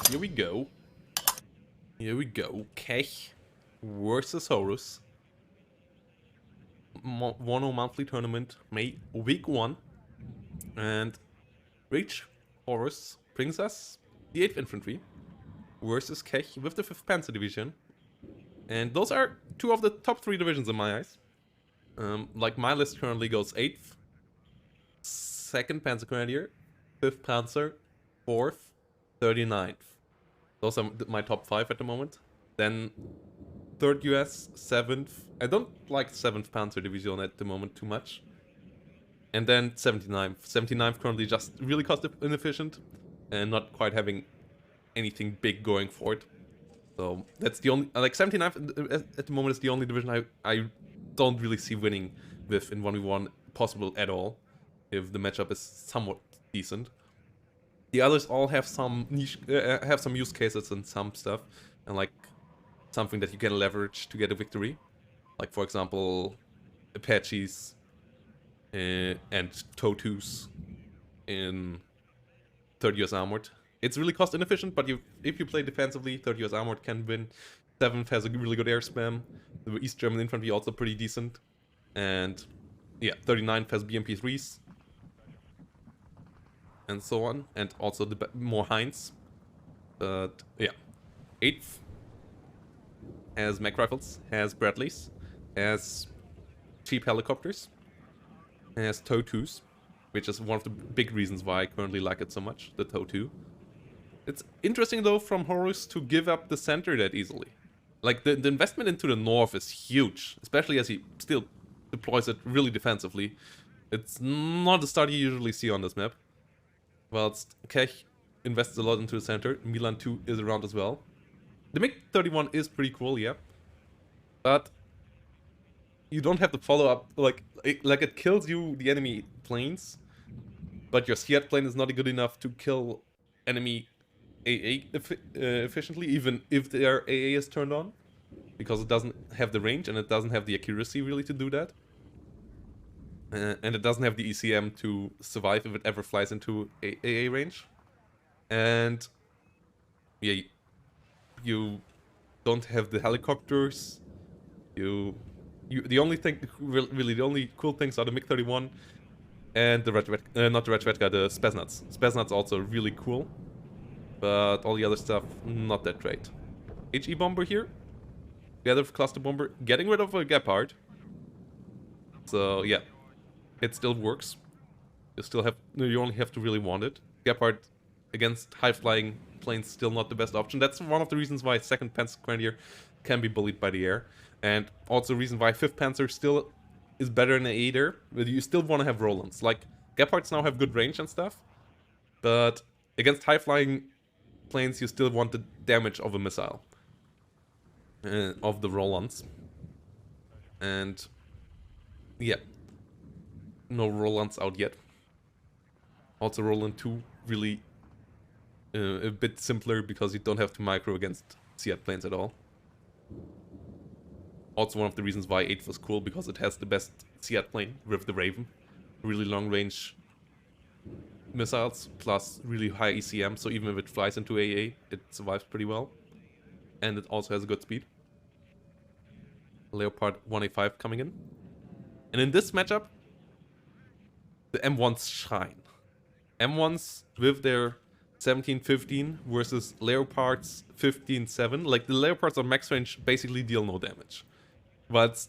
Here we go. Here we go. Keech versus Horus. 1-0 monthly tournament, week 1. And Reach Horus brings us the 8th Infantry versus Keech with the 5th Panzer Division. And those are two of the top 3 divisions in my eyes. Like my list currently goes 8th, 2nd Panzer Grenadier, 5th Panzer, 4th, 39th. Those are my top 5 at the moment. Then 3rd US, 7th. I don't like 7th Panzer Division at the moment too much. And then 79th. 79th currently just really cost inefficient and not quite having anything big going for it. So that's the only, like 79th at the moment is the only division I don't really see winning with in 1v1 possible at all, if the matchup is somewhat decent. The others all have some niche, have some use cases and some stuff, and like something that you can leverage to get a victory. Like for example, Apaches and TOW2s in 3rd US Armored. It's really cost inefficient, but if you play defensively, 3rd US Armored can win. 7th has a really good air spam. The East German infantry also pretty decent. And yeah, 39th has BMP3s. And so on. And also the more Heinz. But yeah. 8th has mech rifles, has Bradleys, has cheap helicopters, has TOW2s, which is one of the big reasons why I currently like it so much, the TOW2. It's interesting though from Horus to give up the center that easily. Like the investment into the north is huge, especially as he still deploys it really defensively. It's not the start you usually see on this map. Whilst Keech invests a lot into the center, Milan 2 is around as well. The MiG-31 is pretty cool, yeah. But you don't have to follow up, like it kills you, the enemy planes, but your Seat plane is not good enough to kill enemy AA efficiently, even if their AA is turned on, because it doesn't have the range and it doesn't have the accuracy really to do that. And it doesn't have the ECM to survive if it ever flies into AA range. And yeah, you don't have the helicopters. The only thing, really the only cool things are the MiG-31 and the not the Red the Spetsnaz. Spetsnaz also really cool, but all the other stuff not that great. HE bomber here, together with cluster bomber, getting rid of a Gepard. So yeah, it still works. You only have to really want it. Gepard against high flying planes still not the best option. That's one of the reasons why 2nd Panzer Grenadier can be bullied by the air. And also a reason why 5th Panzer still is better than AA there. But you still want to have Rolands. Like, Gepards now have good range and stuff. But against high-flying planes, you still want the damage of a missile. Of the Rolands. And yeah. No Rolands out yet. Also Roland 2 really a bit simpler because you don't have to micro against Seat planes at all. Also one of the reasons why 8th was cool, because it has the best Seat plane with the Raven. Really long range missiles, plus really high ECM, so even if it flies into AA, it survives pretty well. And it also has a good speed. Leopard 1A5 coming in. And in this matchup, the M1s shine. M1s with their 17-15 versus Leopards 15-7. Like, the Leopards on max range basically deal no damage. But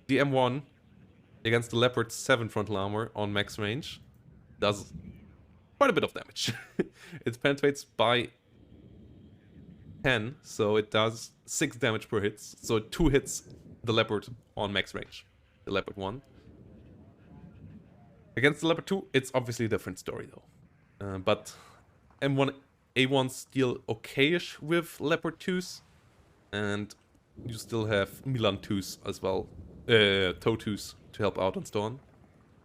the M1 against the Leopard 7 frontal armor on max range does quite a bit of damage. It penetrates by 10, so it does 6 damage per hit. So 2 hits the Leopard on max range. The Leopard 1. Against the Leopard 2, it's obviously a different story though. But M1 A1s deal okayish with Leopard 2s. And you still have Milan 2s as well, TOW2s to help out and so on.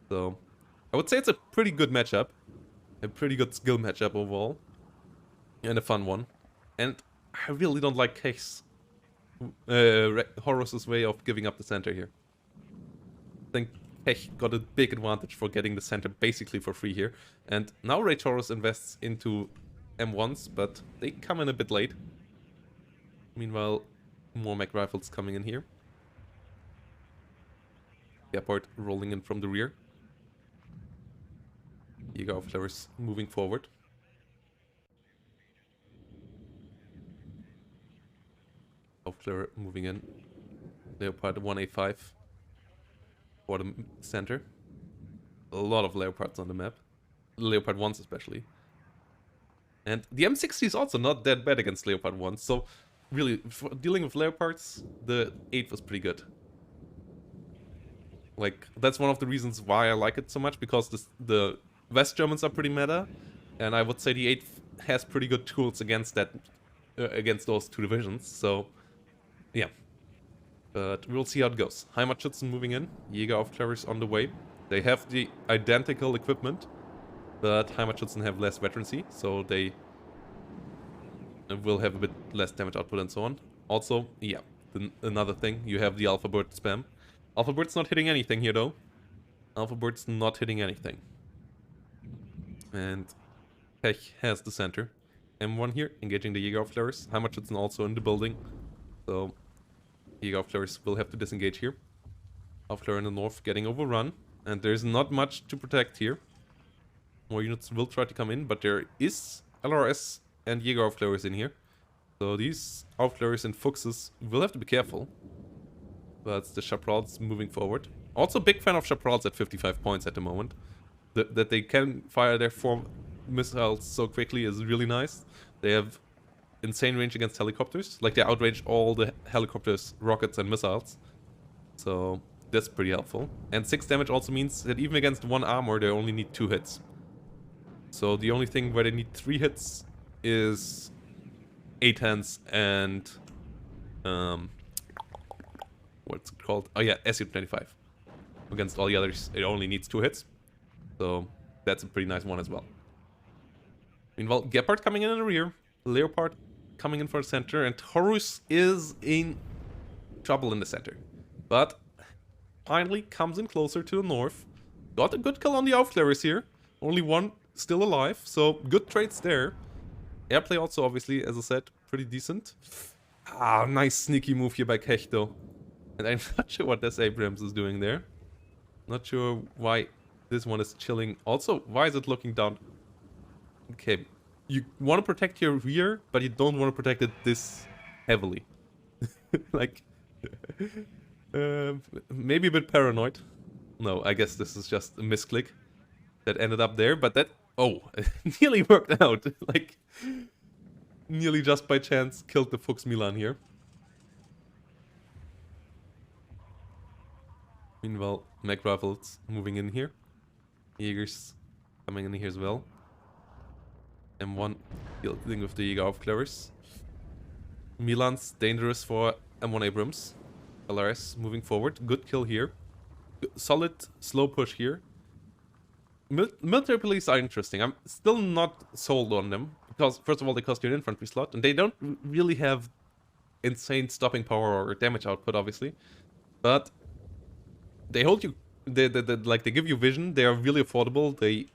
So I would say it's a pretty good matchup, a pretty good skill matchup overall, and a fun one. And I really don't like Keech's Horus's way of giving up the center here. I think Keech got a big advantage for getting the center basically for free here, and now Horus invests into M1s, but they come in a bit late. Meanwhile, more mech rifles coming in here. Gepard rolling in from the rear. Jäger Aufklärers moving forward. Aufklärer moving in. Leopard 1A5 for the center. A lot of Leopards on the map. Leopard 1s especially. And the M60 is also not that bad against Leopard 1s, so really, for dealing with Leopards, the 8 was pretty good. Like, that's one of the reasons why I like it so much, because the West Germans are pretty meta, and I would say the 8 has pretty good tools against that, against those two divisions, so yeah. But we'll see how it goes. Heimatschützen moving in, Jägeraufklärers on the way. They have the identical equipment, but Heimatschützen have less veterancy, so they will have a bit less damage output and so on. Also, yeah, another thing, you have the Alpha Bird spam. Alpha Bird's not hitting anything here though. Alpha Bird's not hitting anything. And Keech has the center. M1 here, engaging the Jägeraufklärers. Heimatschützen also in the building. So, Jägeraufklärers will have to disengage here. Aufklärer in the north getting overrun. And there's not much to protect here. More units will try to come in, but there is LRS and Jägeraufklärers in here. So these Aufklärers and Fuchses will have to be careful. But the Chaparrals moving forward. Also big fan of Chaparrals at 55 points at the moment. That they can fire their 4 missiles so quickly is really nice. They have insane range against helicopters. Like, they outrange all the helicopters, rockets and missiles. So that's pretty helpful. And 6 damage also means that even against 1 armor they only need 2 hits. So the only thing where they need 3 hits is A-10s and what's it called? Oh yeah, Su-25. Against all the others, it only needs 2 hits. So that's a pretty nice one as well. Meanwhile, Gepard coming in the rear, Leopard coming in for the center, and Horus is in trouble in the center. But finally comes in closer to the north. Got a good kill on the Aufklärers here. Only 1 still alive, so good trades there. Airplay also, obviously, as I said, pretty decent. Ah, nice sneaky move here by Keech though. And I'm not sure what this Abrams is doing there. Not sure why this one is chilling. Also, why is it looking down? Okay, you want to protect your rear, but you don't want to protect it this heavily. Like, maybe a bit paranoid. No, I guess this is just a misclick that ended up there, but that... Oh, nearly worked out. Like, nearly just by chance killed the Fuchs Milan here. Meanwhile, mech rifles moving in here. Jägers coming in here as well. M1 dealing with the Jägeraufklärers. Milan's dangerous for M1 Abrams. LRS moving forward. Good kill here. Solid, slow push here. Military police are interesting. I'm still not sold on them. Because, first of all, they cost you an infantry slot. And they don't really have insane stopping power or damage output, obviously. But they hold you... They give you vision. They are really affordable. They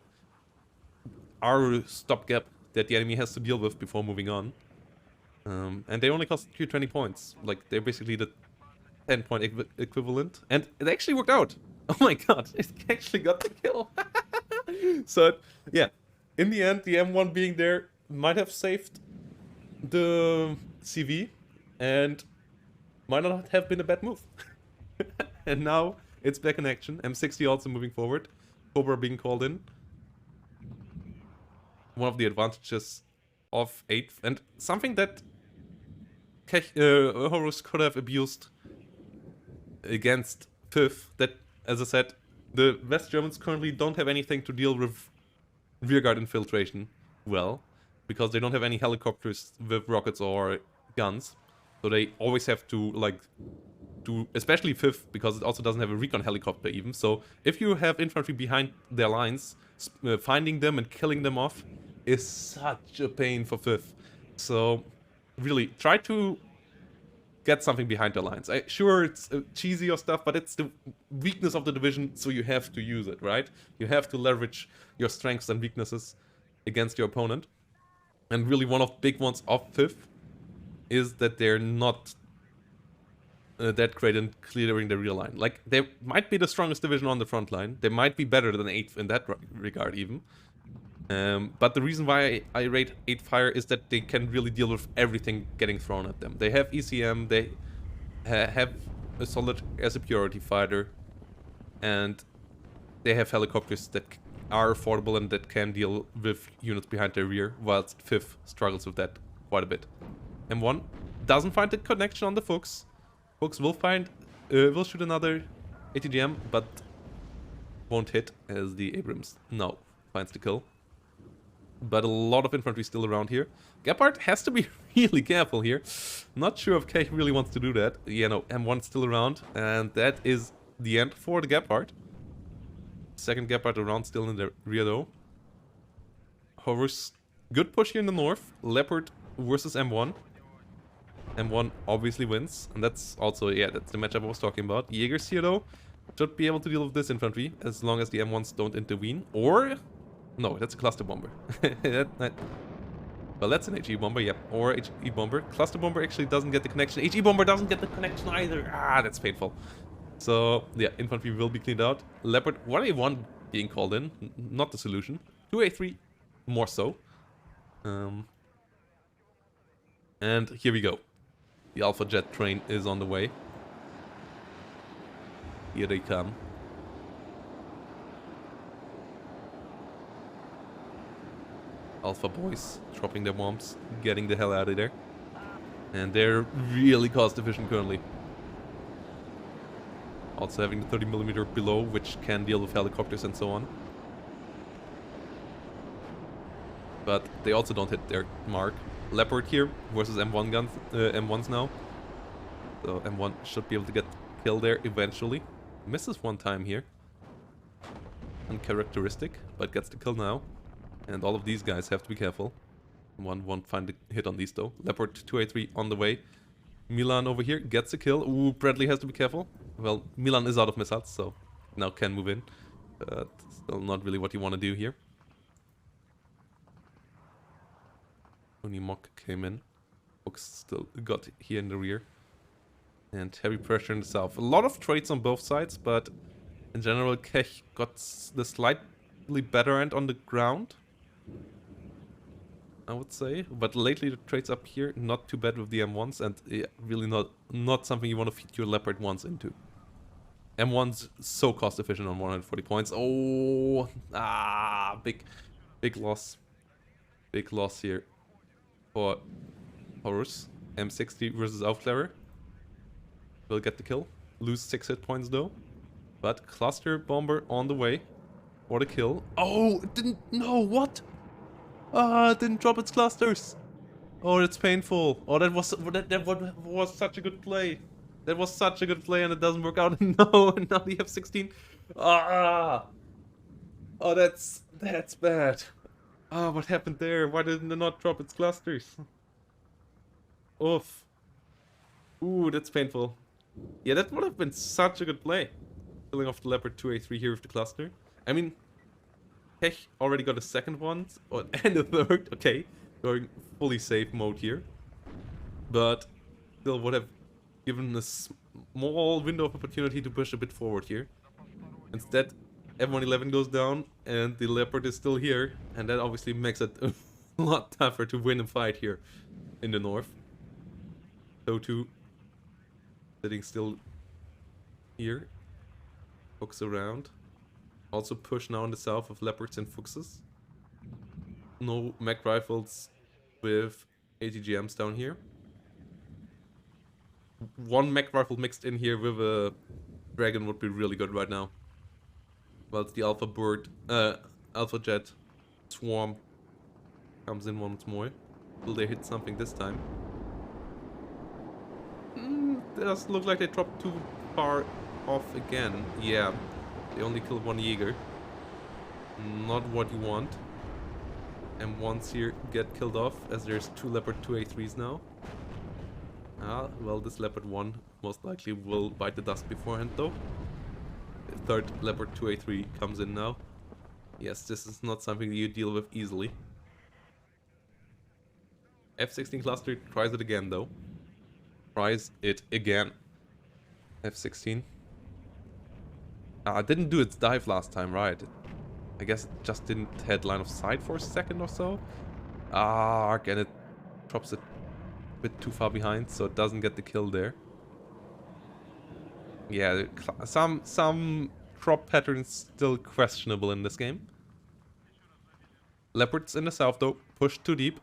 are a stopgap that the enemy has to deal with before moving on. And they only cost you 20 points. Like, they're basically the 10-point equivalent. And it actually worked out. Oh my god, it actually got the kill. So, yeah. In the end, the M1 being there might have saved the CV. And might not have been a bad move. And now it's back in action. M60 also moving forward. Cobra being called in. One of the advantages of 8th. And something that Horus could have abused against 5th. That, as I said, the West Germans currently don't have anything to deal with rearguard infiltration well. Because they don't have any helicopters with rockets or guns. So they always have to, like, do, especially 5th, because it also doesn't have a recon helicopter even. So if you have infantry behind their lines, finding them and killing them off is such a pain for 5th. So really, try to get something behind their lines. Sure, it's cheesy or stuff, but it's the weakness of the division, so you have to use it, right? You have to leverage your strengths and weaknesses against your opponent. And really one of the big ones of 5th is that they're not that great in clearing the rear line. Like, they might be the strongest division on the front line. They might be better than 8th in that regard even. But the reason why I rate 8 Fire is that they can really deal with everything getting thrown at them. They have ECM, they have a solid air superiority fighter, and they have helicopters that are affordable and that can deal with units behind their rear, whilst 5th struggles with that quite a bit. M1 doesn't find the connection on the Fuchs. Fuchs will shoot another ATGM, but won't hit as the Abrams now finds the kill. But a lot of infantry still around here. Gepard has to be really careful here. Not sure if Keech really wants to do that. Yeah, no, M1 still around, and that is the end for the Gepard. Second Gepard around, still in the rear though. Horus, good push here in the north. Leopard versus M1. M1 obviously wins, and that's also, yeah, that's the matchup I was talking about. Jaegers here though should be able to deal with this infantry as long as the M1s don't intervene. Or, no, that's a cluster bomber. Well, that's an HE bomber, yeah, or HE bomber. Cluster bomber actually doesn't get the connection. HE bomber doesn't get the connection either. Ah, that's painful. So, yeah, infantry will be cleaned out. Leopard 1A1 being called in, not the solution. 2A3 more so. And here we go. The Alpha Jet train is on the way. Here they come. Alpha boys dropping their bombs, getting the hell out of there. And they're really cost efficient currently. Also having the 30mm below, which can deal with helicopters and so on. But they also don't hit their mark. Leopard here versus M1 guns, M1s now. So M1 should be able to get killed there eventually. Misses one time here. Uncharacteristic, but gets the kill now. And all of these guys have to be careful. M1 won't find a hit on these though. Leopard 2A3 on the way. Milan over here gets a kill. Ooh, Bradley has to be careful. Well, Milan is out of missiles, so now can move in. But still not really what you want to do here. Only Mock came in. Fox still got here in the rear. And heavy pressure in the south. A lot of trades on both sides, but in general, Keech got the slightly better end on the ground, I would say. But lately the trades up here, not too bad with the M1s, and yeah, really not something you want to feed your Leopard 1s into. M1's so cost efficient on 140 points. Oh, big loss. Big loss here for Horus. M60 versus Aufklärer. Will get the kill. Lose 6 hit points though. But cluster bomber on the way for the kill. Oh, it didn't. No, what? Ah, it didn't drop its clusters. Oh, that's painful. Oh, that was such a good play. That was such a good play, and it doesn't work out. No, now the F-16. Ah. Oh, that's bad. Ah, what happened there? Why didn't it not drop its clusters? Oof. Ooh, that's painful. Yeah, that would have been such a good play. Killing off the Leopard 2A3 here with the cluster. I mean, Keech already got a second one, and a third. Okay, going fully safe mode here. But still would have given a small window of opportunity to push a bit forward here. Instead, M111 goes down, and the Leopard is still here. And that obviously makes it a lot tougher to win a fight here in the north. So too, sitting still here. Fuchs around. Also push now in the south of Leopards and Fuchses. No mech rifles with ATGMs down here. One mech rifle mixed in here with a dragon would be really good right now. Whilst the Alpha Jet swarm comes in once more. Will they hit something this time? Does look like they dropped too far off again. Yeah, they only killed one Jaeger. Not what you want. M1s here get killed off as there's two Leopard 2A3s now. Ah, well, this Leopard 1 most likely will bite the dust beforehand though. The third Leopard 2A3 comes in now. Yes, this is not something you deal with easily. F16 cluster tries it again though. Tries it again. F16. Didn't do its dive last time, right? I guess it just didn't head line of sight for a second or so. Again it drops it a bit too far behind, so it doesn't get the kill there. Yeah, some drop patterns still questionable in this game. Leopards in the south though, pushed too deep.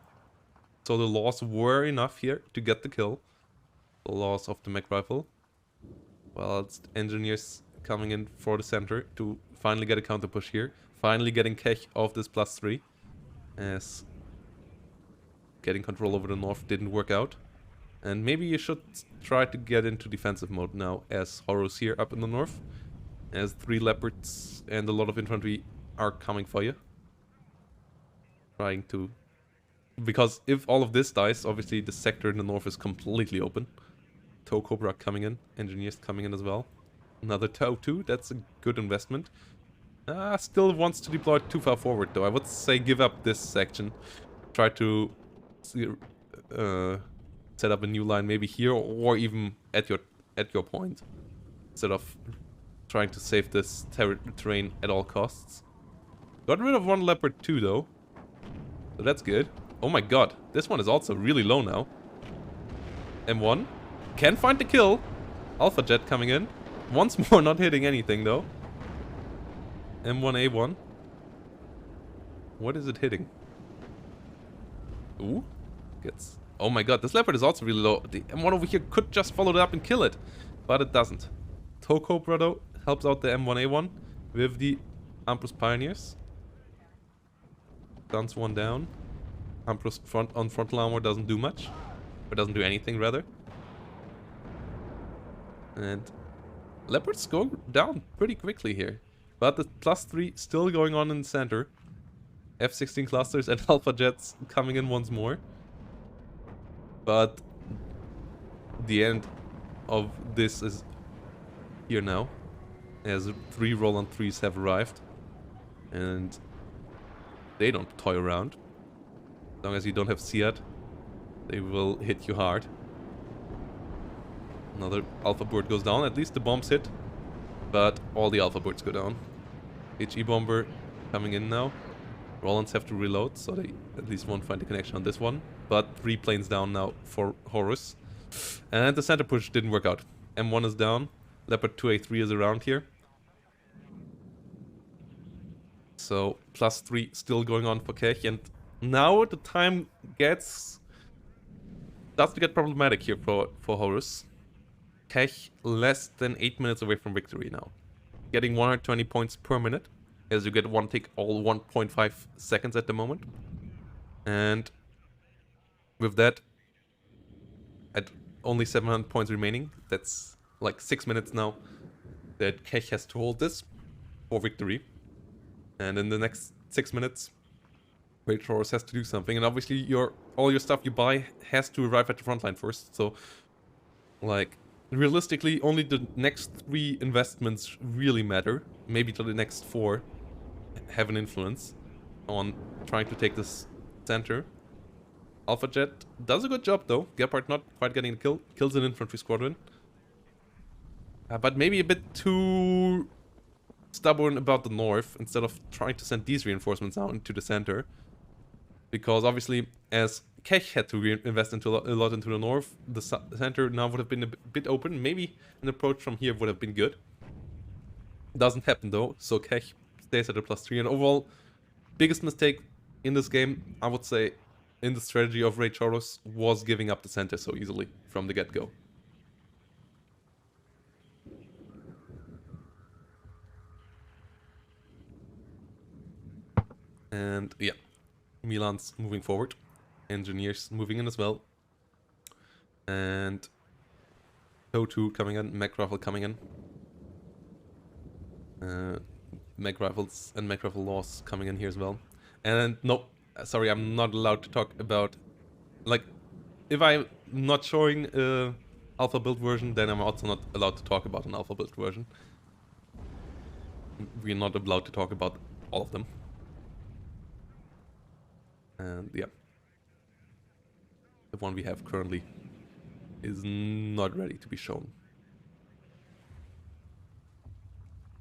So the laws were enough here to get the kill. The laws of the mech rifle. Well, it's engineers coming in for the center to finally get a counter push here. Finally getting Keech off this +3. As getting control over the north didn't work out. And maybe you should try to get into defensive mode now as Horus here up in the north. As 3 leopards and a lot of infantry are coming for you. Trying to... Because if all of this dies, obviously the sector in the north is completely open. Tow Cobra coming in, engineers coming in as well. Another Tow too, that's a good investment. Still wants to deploy too far forward though. I would say give up this section. Try to set up a new line maybe here or even at your point. Instead of trying to save this terrain at all costs. Got rid of 1 leopard too though. So that's good. Oh my god, this one is also really low now. M1. Can find the kill. Alpha Jet coming in. Once more not hitting anything though. M1A1. What is it hitting? Ooh. Gets... Oh my god, this leopard is also really low. The M1 over here could just follow it up and kill it. But it doesn't. Tow Cobra though helps out the M1A1 with the Ambrose Pioneers. Guns 1 down. Ambrose frontal armor doesn't do much. Or doesn't do anything rather. And leopards go down pretty quickly here. But the +3 still going on in the center. F16 clusters and Alpha Jets coming in once more. But the end of this is here now. As 3 Roland 3s have arrived. And they don't toy around. As long as you don't have Seat, they will hit you hard. Another Alpha Bird goes down. At least the bombs hit. But all the Alpha Birds go down. HE Bomber coming in now. Rolands have to reload, so they at least won't find the connection on this one. But 3 planes down now for Horus. And the center push didn't work out. M1 is down. Leopard 2A3 is around here. So +3 still going on for Keech. And now the time starts to get problematic here for Horus. Keech less than 8 minutes away from victory now. Getting 120 points per minute, as you get one tick all 1.5 seconds at the moment. And with that, at only 700 points remaining, that's like 6 minutes now that Keech has to hold this for victory. And in the next 6 minutes, Rage Horus has to do something. And obviously all your stuff you buy has to arrive at the front line first. So, like, realistically, only the next 3 investments really matter. Maybe to the next 4 have an influence on trying to take this center. Alpha Jet does a good job though. Gepard not quite getting the kill. Kills an infantry squadron. But maybe a bit too stubborn about the north instead of trying to send these reinforcements out into the center. Because obviously, as Keech had to invest into a lot into the north, the center now would have been a bit open. Maybe an approach from here would have been good. Doesn't happen though, so Keech stays at a +3. And overall, biggest mistake in this game, I would say, in the strategy of Rage Horus, was giving up the center so easily from the get-go. And yeah, Milan's moving forward. Engineers moving in as well. And O2 coming in, mech rifle coming in. Mech rifles and mech rifle laws coming in here as well. And no, sorry, I'm not allowed to talk about, like, if I'm not showing alpha build version, then I'm also not allowed to talk about an alpha build version. We're not allowed to talk about all of them. And yeah. The one we have currently is not ready to be shown.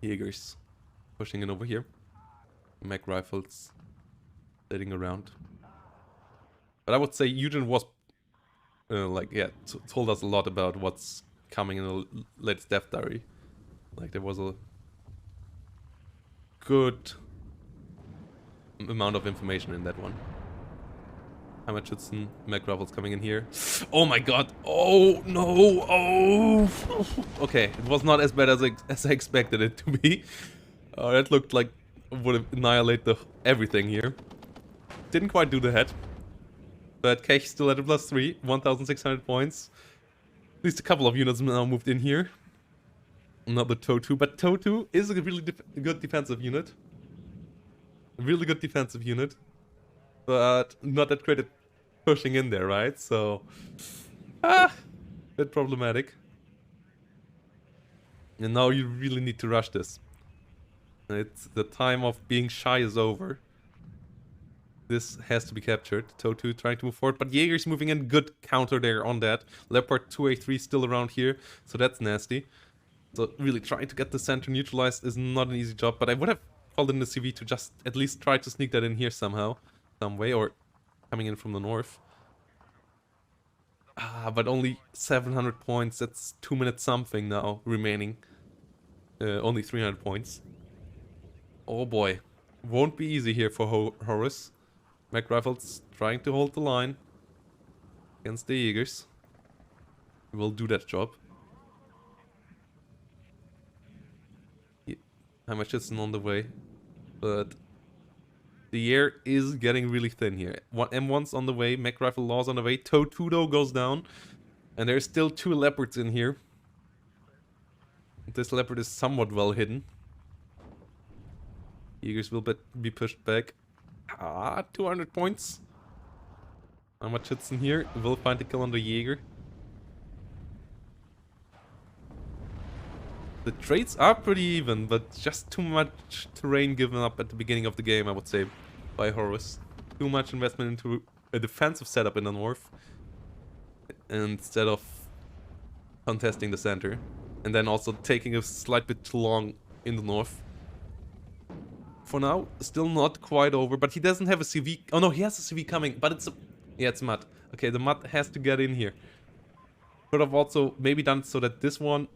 Jaegers pushing in over here. Mag rifles sitting around. But I would say Eugen was told us a lot about what's coming in the latest Death Diary. Like there was a good amount of information in that one. Hammer Schützen, Mag rifles coming in here. Oh my god! Oh no! Oh! Okay, it was not as bad as I expected it to be. That looked like it would annihilate everything here. Didn't quite do the head. But Keech still at a +3, 1,600 points. At least a couple of units now moved in here. Another Totu, but Totu is a really good defensive unit. A really good defensive unit. But not that great at pushing in there, right? So, bit problematic. And now you really need to rush this. It's the time of being shy is over. This has to be captured. Totu trying to move forward, but Jaeger's moving in. Good counter there on that. Leopard 2A3 still around here, so that's nasty. So really trying to get the center neutralized is not an easy job, but I would have called in the CV to just at least try to sneak that in here somehow. Some way, or coming in from the north. But only 700 points. That's 2 minutes something now remaining. Only 300 points. Oh boy. Won't be easy here for Horus. Mag rifles trying to hold the line against the Jaegers. Will do that job. Hammer Schützen on the way, but the air is getting really thin here. M1's on the way, Mag rifle Law's on the way, Totudo goes down, and there's still 2 leopards in here. This leopard is somewhat well hidden. Jaegers will be pushed back. 200 points. Hammer Schützen here will find the kill on the Jaeger. The trades are pretty even, but just too much terrain given up at the beginning of the game, I would say, by Horus. Too much investment into a defensive setup in the north instead of contesting the center. And then also taking a slight bit too long in the north. For now, still not quite over, but he doesn't have a CV. Oh no, he has a CV coming, but it's a... Yeah, it's mud. Okay, the mud has to get in here. Could have also maybe done so that this one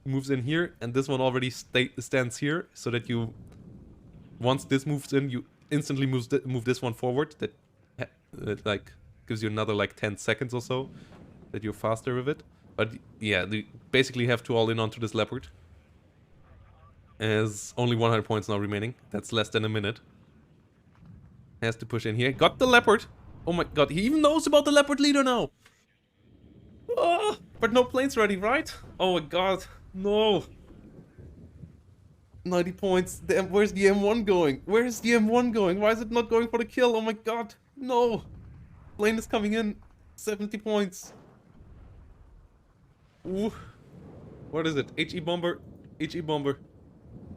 moves in here, and this one already stands here, so that you... Once this moves in, you instantly move this one forward. That like gives you another like 10 seconds or so, that you're faster with it. But yeah, you basically have to all in onto this leopard. As only 100 points now remaining. That's less than a minute. Has to push in here. Got the leopard. Oh my god, he even knows about the leopard leader now. Oh, but no planes ready, right? Oh my god, no. 90 points. Where's the M1 going? Where is the M1 going? Why is it not going for the kill? Oh my god, no. Plane is coming in. 70 points. Ooh. What is it? HE bomber. HE bomber.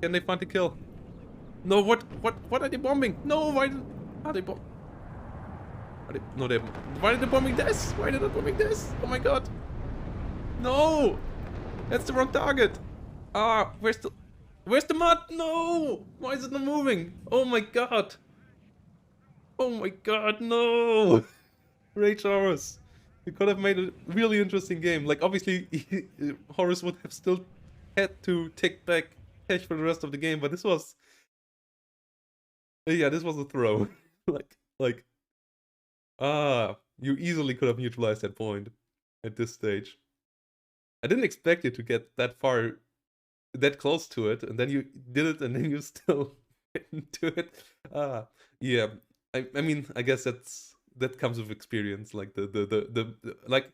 Can they find the kill? No, what are they bombing? No, why are they bombing? Why are they bombing this? Why are they not bombing this? Oh my god. No! That's the wrong target. Where's the mud? No! Why is it not moving? Oh my god. Oh my god, no! Rage Horus. We could have made a really interesting game. Like, obviously, Horus would have still had to take back Keech for the rest of the game, but this was... Yeah, this was a throw. You easily could have neutralized that point at this stage. I didn't expect you to get that far, that close to it, and then you did it, and then you still didn't do it. Yeah. I mean, I guess that comes with experience. Like like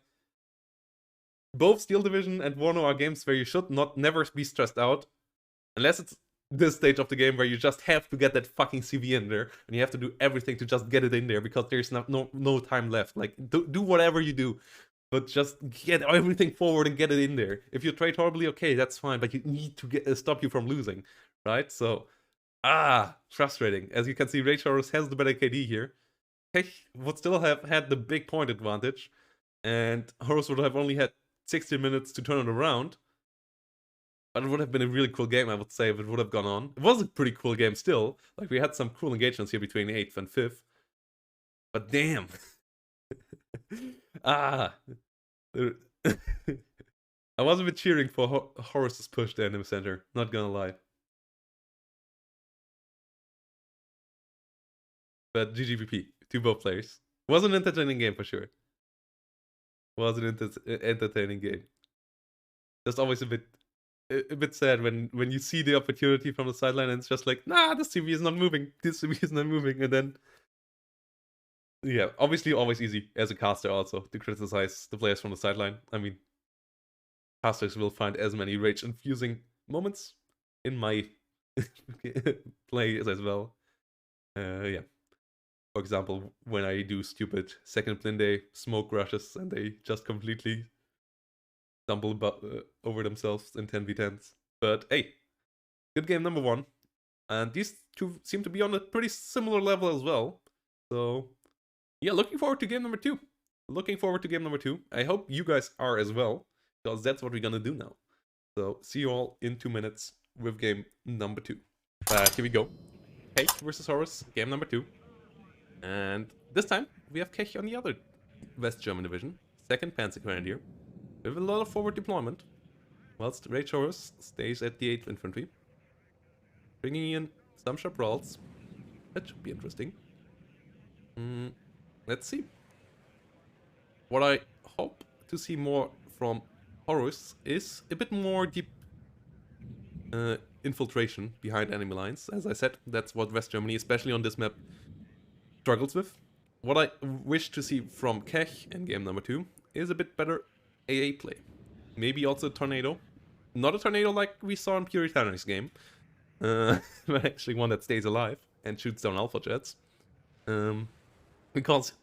both Steel Division and Warno are games where you should never be stressed out, unless it's this stage of the game where you just have to get that fucking CV in there, and you have to do everything to just get it in there because there's no time left. Like do whatever you do, but just get everything forward and get it in there. If you trade horribly, okay, that's fine, but you need to stop you from losing, right? So frustrating. As you can see, Rage Horus has the better KD here. Keech would still have had the big point advantage, and Horus would have only had 60 minutes to turn it around. But it would have been a really cool game, I would say, if it would have gone on. It was a pretty cool game still. Like, we had some cool engagements here between 8th and 5th. But damn. ah. I was a bit cheering for Horus's push there in the center, not gonna lie. But GGVP to both players. Was an entertaining game for sure. Was an entertaining game. Just always a bit sad when you see the opportunity from the sideline and it's just like, nah, this TV is not moving. This TV is not moving. And then, yeah, obviously always easy as a caster also to criticize the players from the sideline. I mean, casters will find as many rage-infusing moments in my play as well. Yeah. For example, when I do stupid second Blinde smoke rushes and they just completely stumble over themselves in 10v10s. But hey, good game number 1. And these two seem to be on a pretty similar level as well. So yeah, looking forward to game number 2. Looking forward to game number 2. I hope you guys are as well, because that's what we're gonna do now. So see you all in 2 minutes with game number 2. Here we go. Keech versus Horus, game number 2. And this time we have Keech on the other West German division, 2nd Panzer Grenadier, with a lot of forward deployment, whilst Rage Horus stays at the 8th Infantry, bringing in some sharp rolls. That should be interesting. Let's see. What I hope to see more from Horus is a bit more deep infiltration behind enemy lines. As I said, that's what West Germany, especially on this map, struggles with. What I wish to see from Keech in game number 2 is a bit better AA play. Maybe also a tornado. Not a tornado like we saw in Puritan's game, but actually one that stays alive and shoots down Alpha Jets. Because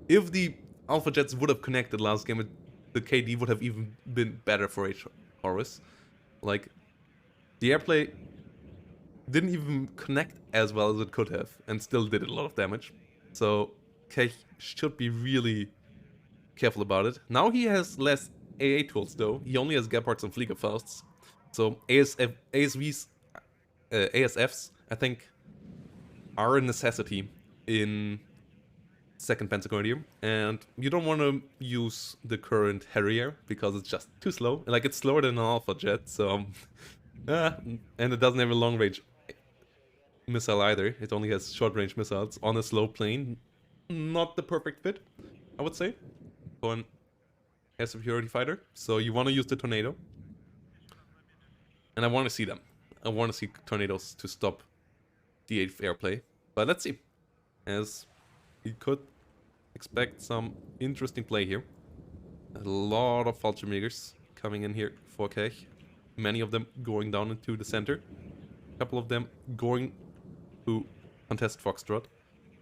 if the Alpha Jets would have connected last game, the KD would have even been better for Horus. Like, the airplay didn't even connect as well as it could have, and still did a lot of damage. So Keech should be really careful about it. Now he has less AA tools though. He only has Gepards and Fliegerfausts. So ASFs, I think, are a necessity in 2nd Panzer Grenadier. And you don't want to use the current Harrier because it's just too slow. Like, it's slower than an Alpha Jet, so... and it doesn't have a long range missile either. It only has short range missiles on a slow plane. Not the perfect fit, I would say, for an air superiority fighter. So you want to use the tornado. And I want to see them. I want to see tornadoes to stop the 8th airplay. But let's see. As we could expect some interesting play here. A lot of Fallschirmjägers coming in here for Keech. Many of them going down into the center. A couple of them going to contest Foxtrot.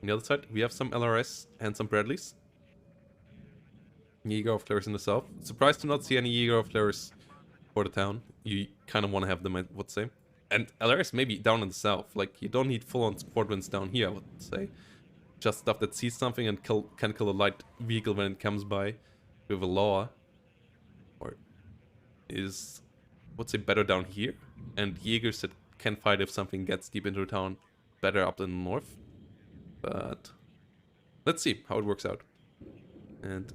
On the other side, we have some LRS and some Bradleys. Jaeger of Flares in the south. Surprised to not see any Jaeger of Flares for the town. You kind of want to have them, I would say. And LRS maybe down in the south. Like, you don't need full-on squadrons down here, I would say. Just stuff that sees something and can kill a light vehicle when it comes by with a law. Or is, I would say, better down here. And Jaegers that can fight if something gets deep into the town, better up in the north. But let's see how it works out. And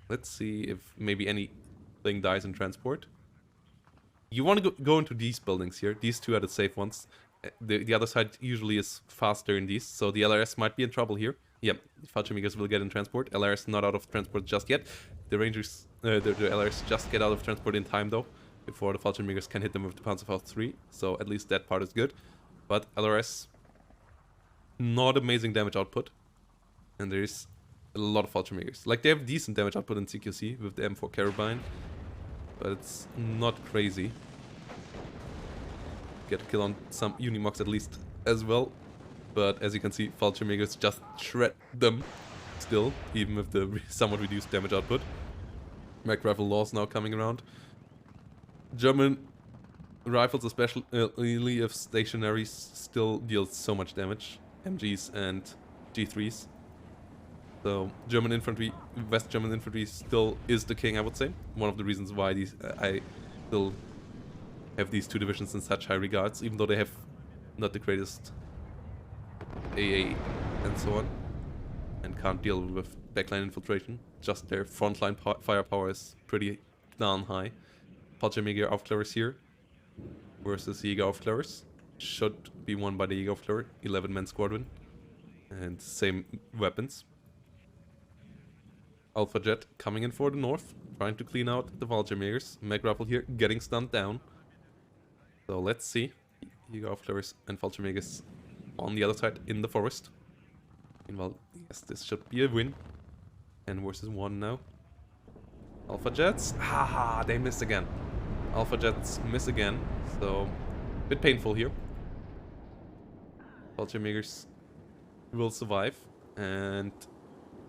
let's see if maybe anything dies in transport. You want to go into these buildings here. These two are the safe ones. The other side usually is faster in these, so the LRS might be in trouble here. Yeah, Fallschirmjägers will get in transport. LRS not out of transport just yet. The Rangers, the LRS just get out of transport in time though, before the Fallschirmjägers can hit them with the Panzerfaust 3. So at least that part is good. But LRS, not amazing damage output. And there's a lot of Fallschirmjägers. Like, they have decent damage output in CQC with the M4 Carabine, but it's not crazy. Get a kill on some Unimogs at least as well. But as you can see, Fallschirmjägers just shred them still, even with the somewhat reduced damage output. Mag rifle laws now coming around. German rifles, especially if stationary, still deal so much damage. MGs and G3s. So German infantry, West German infantry still is the king, I would say. One of the reasons why I still have these two divisions in such high regards, even though they have not the greatest AA and so on, and can't deal with backline infiltration. Just their frontline firepower is pretty darn high. Fallschirmjäger Aufklärers here versus Jäger Aufklärers. Should be won by the Jäger Aufklärer, 11-man squadron, and same weapons. Alpha Jet coming in for the north, trying to clean out the Fallschirmjägers. MacRaffle here getting stunned down. So let's see. Jäger Aufklärers and Fallschirmjägers on the other side in the forest. Meanwhile, yes, this should be a win. And versus 1 now. Alpha Jets. Haha, they missed again. Alpha Jets miss again. So, a bit painful here. Fallschirmjägers will survive. And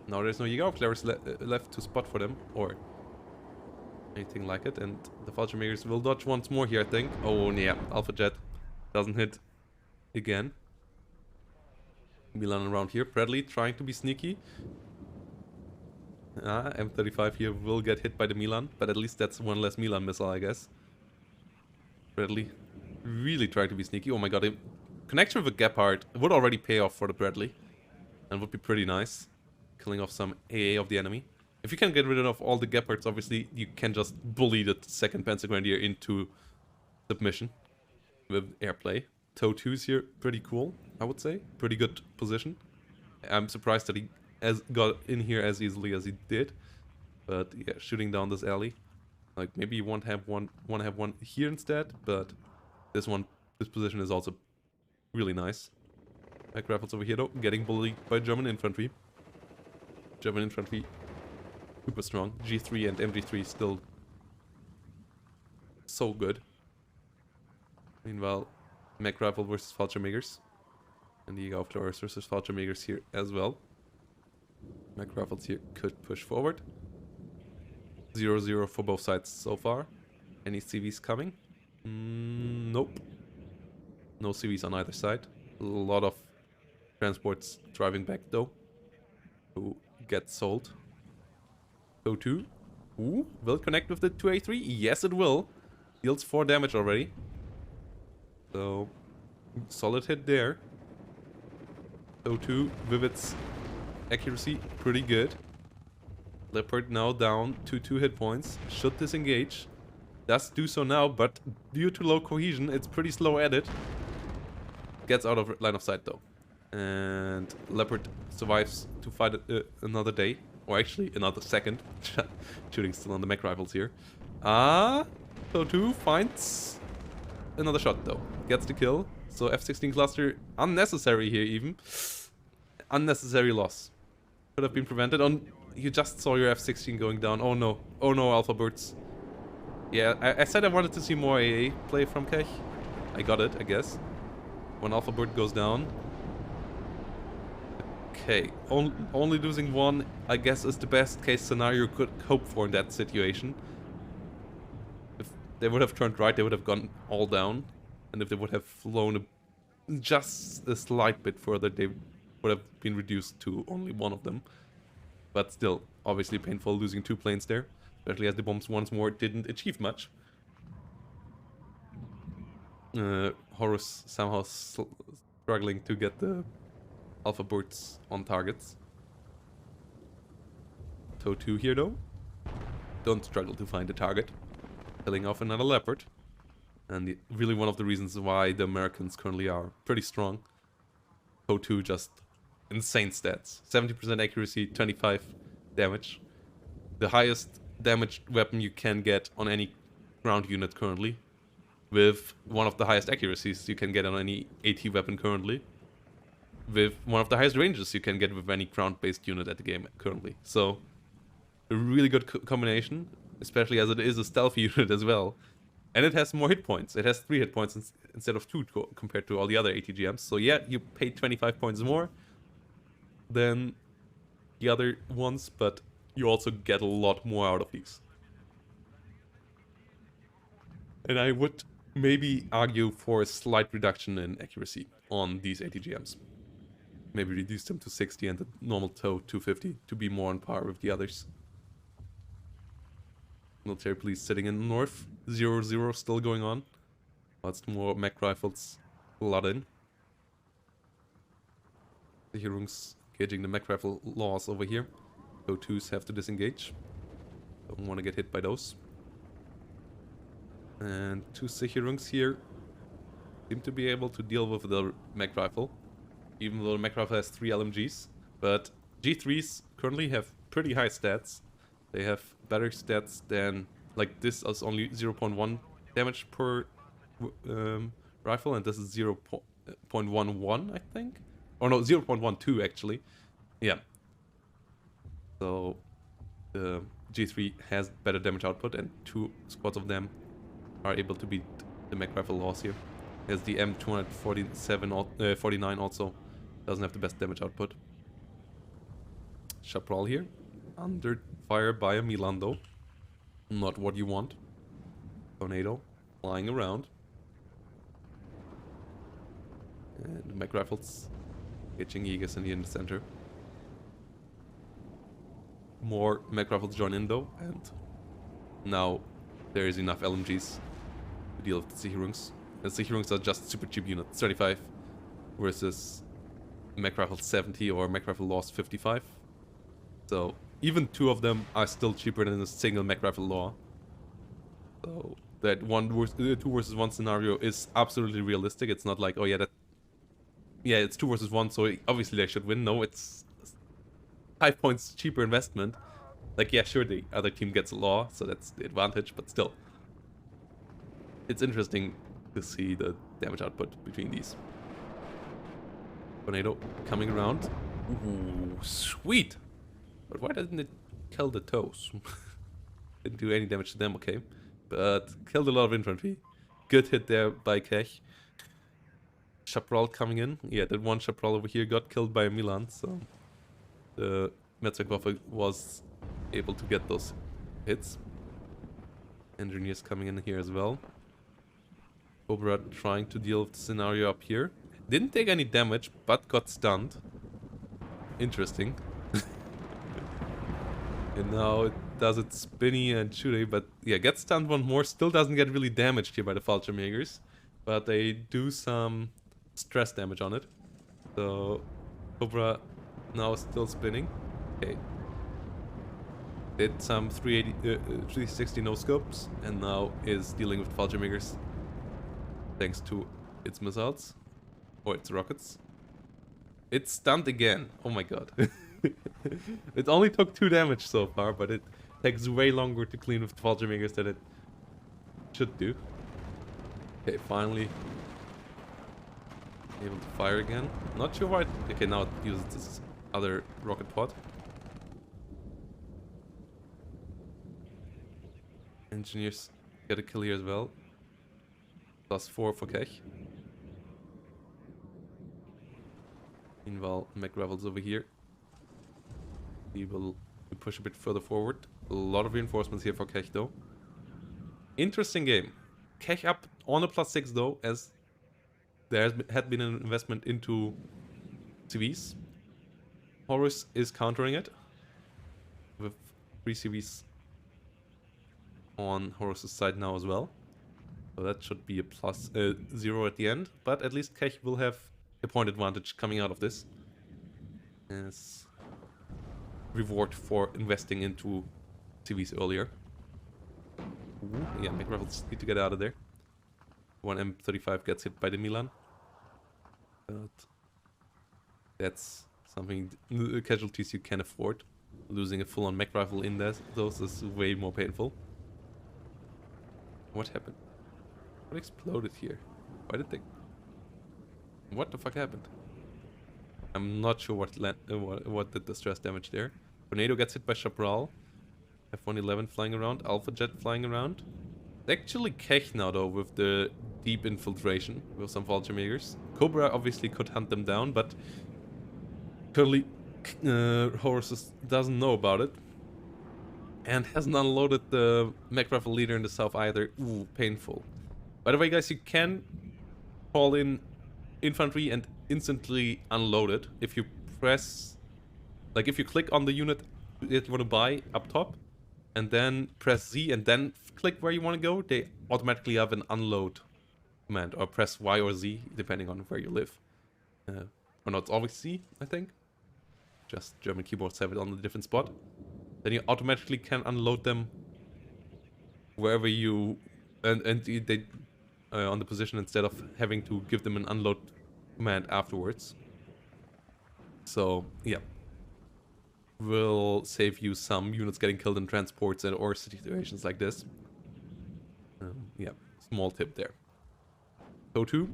now there's no Jäger Aufklärers left to spot for them. Or anything like it. And the Fallschirmjägers will dodge once more here, I think. Oh, yeah. Alpha Jet doesn't hit again. Milan around here. Bradley trying to be sneaky. M35 here will get hit by the Milan, but at least that's one less Milan missile, I guess. Bradley really trying to be sneaky. Oh my god, a connection with a Gepard would already pay off for the Bradley. And would be pretty nice. Killing off some AA of the enemy. If you can get rid of all the Gepards, obviously, you can just bully the 2nd Panzer Grenadier into submission with airplay. TOW 2's here, pretty cool, I would say. Pretty good position. I'm surprised that he got in here as easily as he did. But yeah, shooting down this alley. Like maybe you want to have one here instead, but this position is also really nice. MacRaffles over here though, getting bullied by German infantry. German infantry super strong. G3 and MG3 still so good. Meanwhile, MacRaffle versus Fallschirmjägers. And the Jäger Aufklärers versus Fallschirmjägers here as well. MacRaffles here could push forward. 0-0 for both sides so far. Any CVs coming? Nope. No CVs on either side. A lot of transports driving back though. To get sold. TOW 2. Ooh, will it connect with the 2A3? Yes, it will. Deals 4 damage already. So, solid hit there. TOW 2 with its accuracy, pretty good. Leopard now down to 2 hit points. Should disengage. Does do so now, but due to low cohesion, it's pretty slow at it. Gets out of line of sight though. And Leopard survives to fight another day. Or actually, another second. Shooting still on the mech rifles here. TOW 2 finds another shot though. Gets the kill. So F-16 cluster, unnecessary here even. Unnecessary loss. Could have been prevented. You just saw your F-16 going down. Oh no. Oh no, Alpha Birds. Yeah, I said I wanted to see more AA play from Keech. I got it, I guess. When Alpha Bird goes down. Okay, only losing one, I guess, is the best case scenario you could hope for in that situation. If they would have turned right, they would have gone all down. And if they would have flown just a slight bit further, they would have been reduced to only one of them. But still, obviously painful losing 2 planes there. Especially as the bombs once more didn't achieve much. Horus somehow struggling to get the Alpha Birds on targets. TOW 2 here though. Don't struggle to find a target. Killing off another Leopard. And really one of the reasons why the Americans currently are pretty strong. TOW 2 just insane stats. 70% accuracy, 25 damage. The highest damaged weapon you can get on any ground unit currently. With one of the highest accuracies you can get on any AT weapon currently. With one of the highest ranges you can get with any ground-based unit at the game currently. So, a really good combination, especially as it is a stealthy unit as well. And it has more hit points. It has 3 hit points instead of 2 compared to all the other ATGMs. So yeah, you pay 25 points more than the other ones, but you also get a lot more out of these. And I would maybe argue for a slight reduction in accuracy on these ATGMs. Maybe reduce them to 60 and the normal tow 250 to be more on par with the others. Military police sitting in the north. 0-0 still going on. Lots more mech rifles flood in. The Sicherungs gauging the mech rifle laws over here. So 2s have to disengage. Don't want to get hit by those. And 2 Sicherungs here seem to be able to deal with the mech rifle. Even though the mech rifle has 3 LMGs. But G3s currently have pretty high stats. They have better stats than, like, this is only 0.1 damage per rifle, and this is 0.11, I think? Or no, 0.12 actually. Yeah. So the G3 has better damage output, and 2 squads of them are able to beat the mech rifle loss here. As the M247-49 also doesn't have the best damage output. Chaparral here. Under fire by a Milando. Not what you want. Tornado flying around. And the mech rifles hitching Jägers in the center. More mech rifles join in though, and now there is enough LMGs to deal with the Sicherungs. The Sicherungs are just super cheap units, 35 versus mech rifle 70 or mech rifle lost 55. So even 2 of them are still cheaper than a single mech rifle law. So that 2 versus 1 scenario is absolutely realistic. It's not like, oh yeah, it's 2 versus 1, so obviously they should win. No, it's 5 points cheaper investment. Like, yeah, sure, the other team gets a law, so that's the advantage, but still. It's interesting to see the damage output between these. Tornado coming around. Ooh, sweet! But why didn't it kill the toes? Didn't do any damage to them, okay. But killed a lot of infantry. Good hit there by Keech. Chaparral coming in. Yeah, that one Chaparral over here got killed by a Milan, so the Metzgerwaffe was able to get those hits. Engineers coming in here as well. Cobra trying to deal with the scenario up here. Didn't take any damage, but got stunned. Interesting. And now it does it spinny and shooty, but yeah, gets stunned one more. Still doesn't get really damaged here by the Fallschirmjägers, but they do some stress damage on it. So Cobra now still spinning. Okay. Did some 360 no scopes, and now is dealing with Fallschirmjägers thanks to its missiles or its rockets. It's stunned again. Oh my god. It only took 2 damage so far, but it takes way longer to clean with Fallschirmjägers than it should do. Okay, finally able to fire again. Not sure why. Okay, now it uses this other rocket pod. Engineers get a kill here as well. +4 for Keech. Meanwhile, mech rifles over here. He will push a bit further forward. A lot of reinforcements here for Keech though. Interesting game. Keech up on a +6 though, as there had been an investment into CVs. Horus is countering it with 3 CVs on Horus' side now as well. So that should be a +0 at the end, but at least Keech will have a point advantage coming out of this as reward for investing into CVs earlier. Ooh, yeah, mech rifles need to get out of there. One M35 gets hit by the Milan. But that's something, casualties you can afford. Losing a full-on mech rifle in those is way more painful. What happened? What exploded here? Why did they... What the fuck happened? I'm not sure what did the stress damage there. Tornado gets hit by Chaparral. F-111 flying around. Alpha Jet flying around. Actually Keech now though with the deep infiltration with some Fallschirmjägers. Cobra obviously could hunt them down, but currently Horus doesn't know about it. And hasn't unloaded the mech rifle leader in the south either. Ooh, painful. By the way guys, you can call in infantry and instantly unload it. If you press, like if you click on the unit that you want to buy up top, and then press Z and then click where you want to go, they automatically have an unload command, or press Y or Z depending on where you live. Or not, it's always C, I think. Just German keyboards have it on a different spot. Then you automatically can unload them wherever you and they on the position instead of having to give them an unload command afterwards. So yeah, will save you some units getting killed in transports and or situations like this. Yeah, small tip there. O2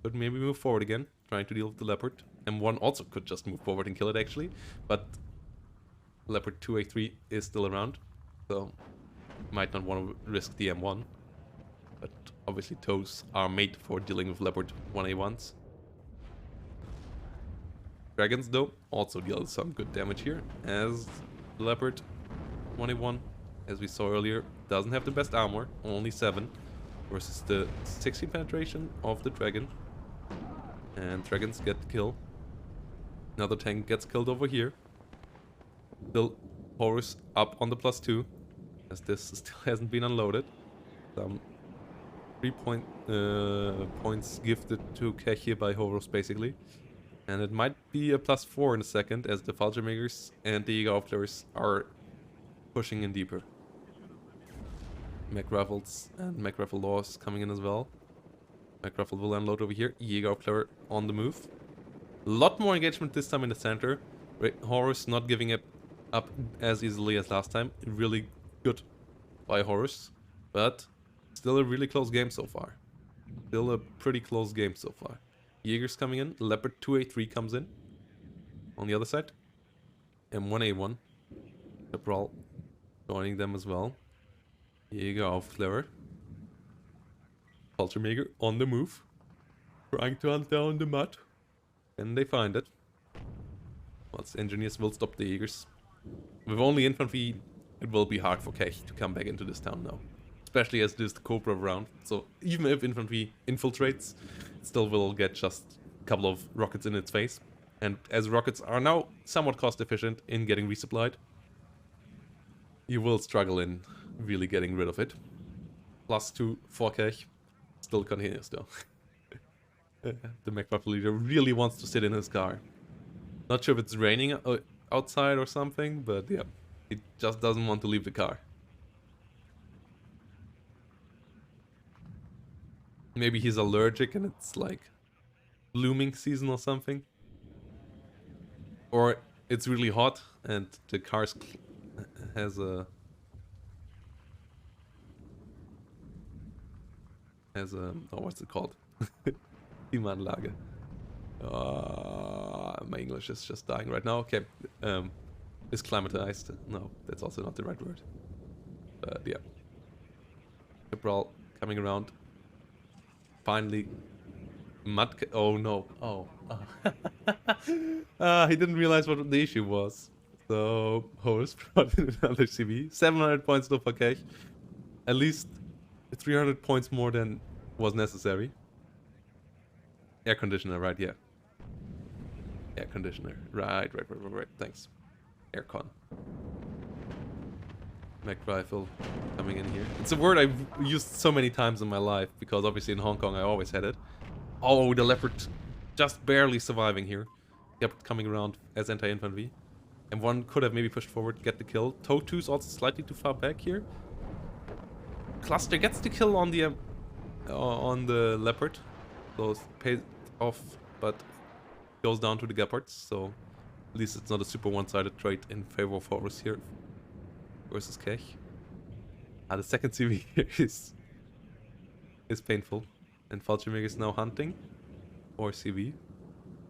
could maybe move forward again, trying to deal with the Leopard. M1 also could just move forward and kill it actually, but Leopard 2A3 is still around, so might not want to risk the M1. But obviously toes are made for dealing with Leopard 1A1s. Dragons though also deal some good damage here, as Leopard 1A1, as we saw earlier, doesn't have the best armor, only 7, versus the 16 penetration of the dragon. And dragons get killed. Another tank gets killed over here. Still Horus up on the +2, as this still hasn't been unloaded. Some 3 points gifted to Keech here by Horus basically. And it might be a +4 in a second, as the Fallschirmjägers and the Jägeraufklärers are pushing in deeper. Mech Rifles and Mech Rifle Laws coming in as well. Mech Rifle will unload over here. Jägeraufklärer on the move. A lot more engagement this time in the center. Horus not giving it up as easily as last time. Really good by Horus. But still a really close game so far. Still a pretty close game so far. Jaegers coming in. Leopard 2A3 comes in. On the other side. M1A1. Cabral joining them as well. Jägeraufklärer. Fallschirmjäger on the move. Trying to hunt down the mud. And they find it. Once engineers will stop the Jaegers. With only infantry, it will be hard for Keech to come back into this town now. Especially as there's the Cobra around. So even if infantry infiltrates, it still will get just a couple of rockets in its face. And as rockets are now somewhat cost efficient in getting resupplied, you will struggle in really getting rid of it. +2 for Keech. Still continues though. The Mech Rifle leader really wants to sit in his car. Not sure if it's raining outside or something, but yeah, he just doesn't want to leave the car. Maybe he's allergic and it's like blooming season or something. Or it's really hot and the car has a oh, what's it called? Klimaanlage. My English is just dying right now. Okay, is climatized. No, that's also not the right word. But yeah, Cabral coming around. Finally, oh no! Oh, he didn't realize what the issue was. So Horus brought in another CV. 700 points though for Keech. At least 300 points more than was necessary. Air conditioner, right? Yeah. Air conditioner. Right. Thanks. Aircon. Mech Rifle coming in here. It's a word I've used so many times in my life, because obviously in Hong Kong I always had it. Oh, the Leopard just barely surviving here. Kept coming around as anti-infantry. And one could have maybe pushed forward, get the kill. Toe2's also slightly too far back here. Cluster gets the kill on the Leopard. So pays off, but goes down to the Gepards. So at least it's not a super one-sided trade in favor of Horus here versus Keech. The second CV here is painful. And Fallschirmjäger is now hunting for CV.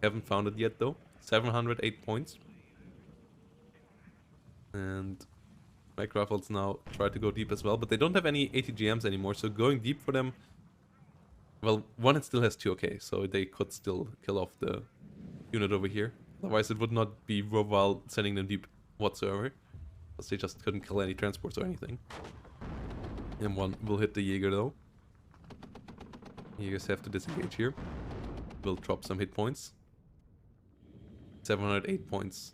Haven't found it yet though. 708 points. And Mech Rifles now try to go deep as well, but they don't have any ATGMs anymore, so going deep for them... Well, one it still has 2 OK, so they could still kill off the unit over here. Otherwise it would not be worthwhile sending them deep whatsoever, because they just couldn't kill any transports or anything. And one will hit the Jaeger though. Jaegers have to disengage here. will drop some hit points. 708 points.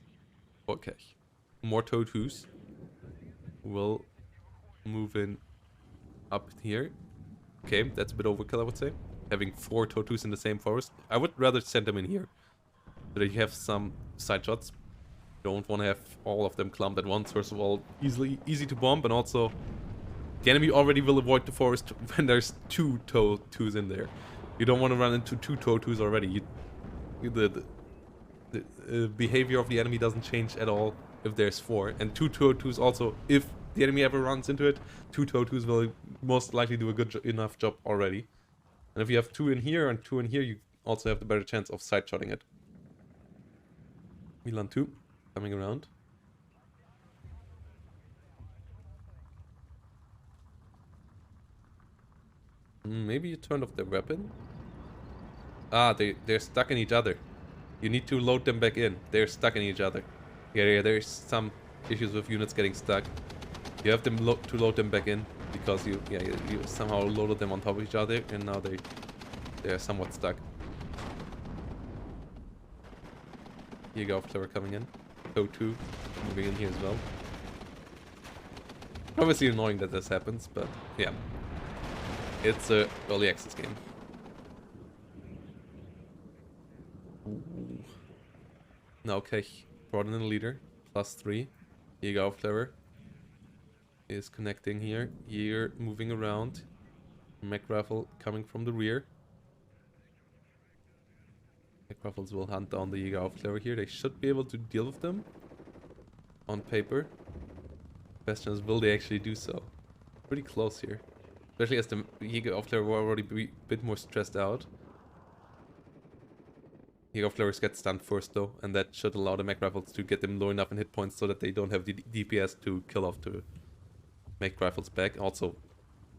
Okay. More Totus will move in up here. Okay, that's a bit overkill, I would say. Having 4 Totus in the same forest. I would rather send them in here. So that you have some side shots. Don't want to have all of them clumped at once. First of all, easy to bomb, and also the enemy already will avoid the forest when there's 2 Totus in there. You don't want to run into 2 Totus already. The behavior of the enemy doesn't change at all if there's 4. And 2 Totus also, if the enemy ever runs into it, 2 Totus will most likely do a good enough job already. And if you have 2 in here and 2 in here, you also have the better chance of side-shotting it. Milan 2 coming around. Maybe you turned off their weapon? Ah, they're stuck in each other. You need to load them back in. They're stuck in each other. Yeah, there's some issues with units getting stuck. You have to load them back in because you somehow loaded them on top of each other, and now they're somewhat stuck. Here you go, Clever coming in. Go2 moving in here as well. Obviously annoying that this happens, but yeah. It's a early access game. Ooh. Now Keech brought in a leader. +3. Here you go, Clever. Is connecting here. Here moving around. Mech Rifle coming from the rear. Mech Rifles will hunt down the Jäger of Clever here. They should be able to deal with them. On paper. Question is, will they actually do so? Pretty close here. Especially as the Jäger of Clever were already a bit more stressed out. Jäger of Clever gets stunned first though, and that should allow the Mech Rifles to get them low enough in hit points so that they don't have the DPS to kill off the Mech Rifles back. Also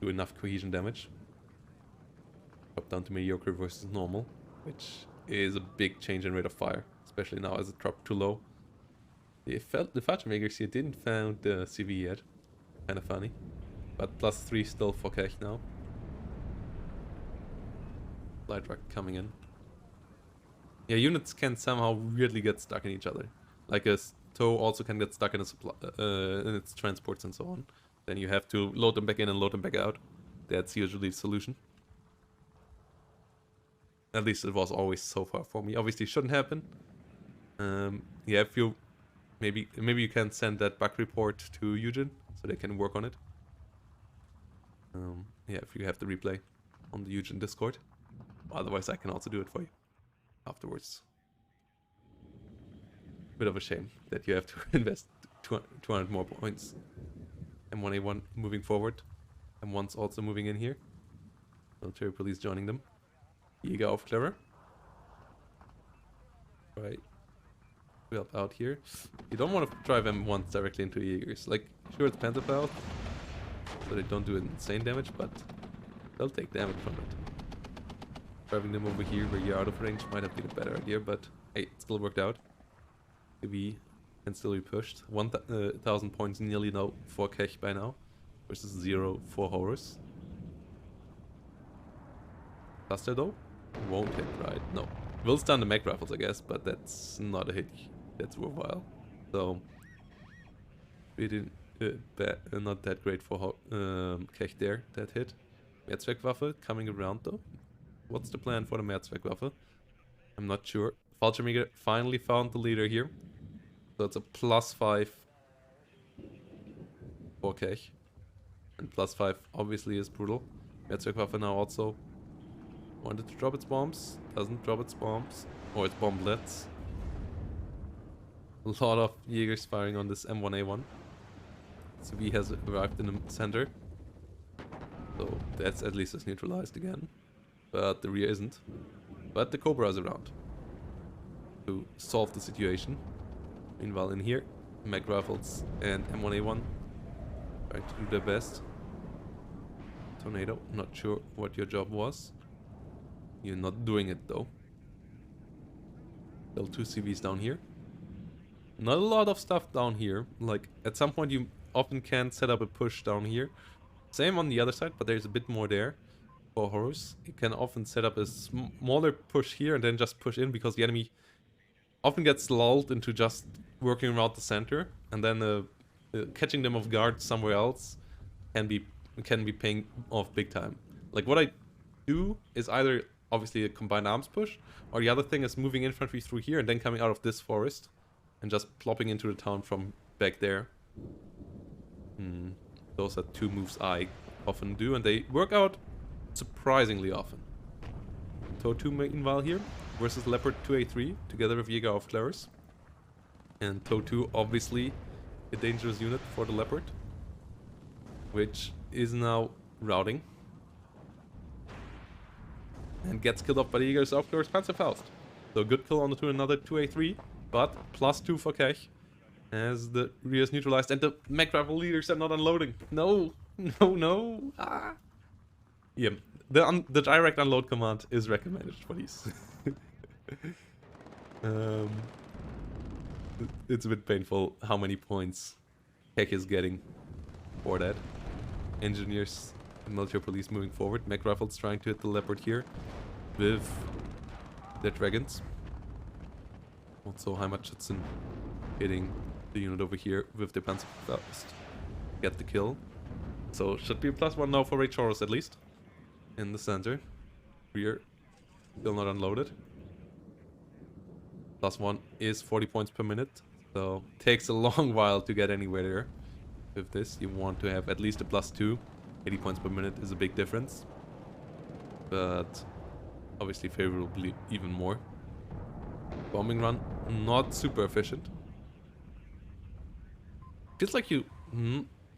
do enough cohesion damage. Drop down to mediocre versus normal, which is a big change in rate of fire, especially now as it dropped too low. The Fallschirmjägers here didn't found the CV yet. Kinda funny. But +3 still for Keech now. Light truck coming in. Yeah, units can somehow weirdly get stuck in each other. Like a tow also can get stuck in in its transports and so on. Then you have to load them back in and load them back out. That's usually the solution. At least it was always so far for me. Obviously, it shouldn't happen. Yeah, if you maybe you can send that bug report to Eugen so they can work on it. Yeah, if you have the replay on the Eugen Discord. Otherwise, I can also do it for you afterwards. Bit of a shame that you have to invest 200 more points. M1A1 moving forward. M1's also moving in here. Military police joining them. Jäger of Clever. Right. We help out here. You don't want to drive M1s directly into Jägers. Like, sure, it's Panther so they don't do insane damage, but they'll take damage from it. Driving them over here where you're out of range might have been a better idea, but hey, it still worked out. Maybe can still be pushed. 1,000 points nearly now for Keech by now, versus 0 for Horus. Cluster though? Won't hit, right? No. Will stun the Mech Rifles, I guess, but that's not a hit that's worthwhile. So, we didn't, not that great for Keech there, that hit. Mehrzweckwaffe coming around though. What's the plan for the Mehrzweckwaffe? I'm not sure. Fallschirmjäger finally found the leader here. So it's a +5 for Keech. And +5 obviously is brutal. Mehrzweckwaffe now also wanted to drop its bombs. Doesn't drop its bombs. Or its bomblets. A lot of Jägers firing on this M1A1. CV has arrived in the center. So that's at least is neutralized again. But the rear isn't. But the Cobra is around to solve the situation. Meanwhile in here, Mech Rifles and M1A1 trying to do their best. Tornado, not sure what your job was. You're not doing it though. Still 2 CVs down here. Not a lot of stuff down here. Like at some point you often can set up a push down here. Same on the other side, but there's a bit more there. for Horus. You can often set up a smaller push here and then just push in, because the enemy often gets lulled into just working around the center, and then catching them off guard somewhere else can be paying off big time. Like what I do is either obviously a combined arms push, or the other thing is moving infantry through here and then coming out of this forest and just plopping into the town from back there. Those are two moves I often do, and they work out surprisingly often. TOW2 meanwhile here versus Leopard 2A3 together with Jäger of Clarus. And TOW2 obviously a dangerous unit for the Leopard, which is now routing. And gets killed off by the Jägers of Clarus Panzerfaust. So good kill on to another 2A3, but +2 for Keech as the rear is neutralized and the mech rifle leaders are not unloading. No, no, no. Ah. Yeah, the direct unload command is recommended for these. It's a bit painful how many points Keech is getting for that. Engineers and military police moving forward. Mech rifles trying to hit the Leopard here with their dragons. Also Heimatschützen hitting the unit over here with the Panzerfaust. Get the kill. So should be a +1 now for Rage Horus at least. In the center. Rear still not unloaded. +1 is 40 points per minute. So takes a long while to get anywhere there. With this you want to have at least a +2. 80 points per minute is a big difference. But obviously favorably even more. Bombing run not super efficient. Feels like you...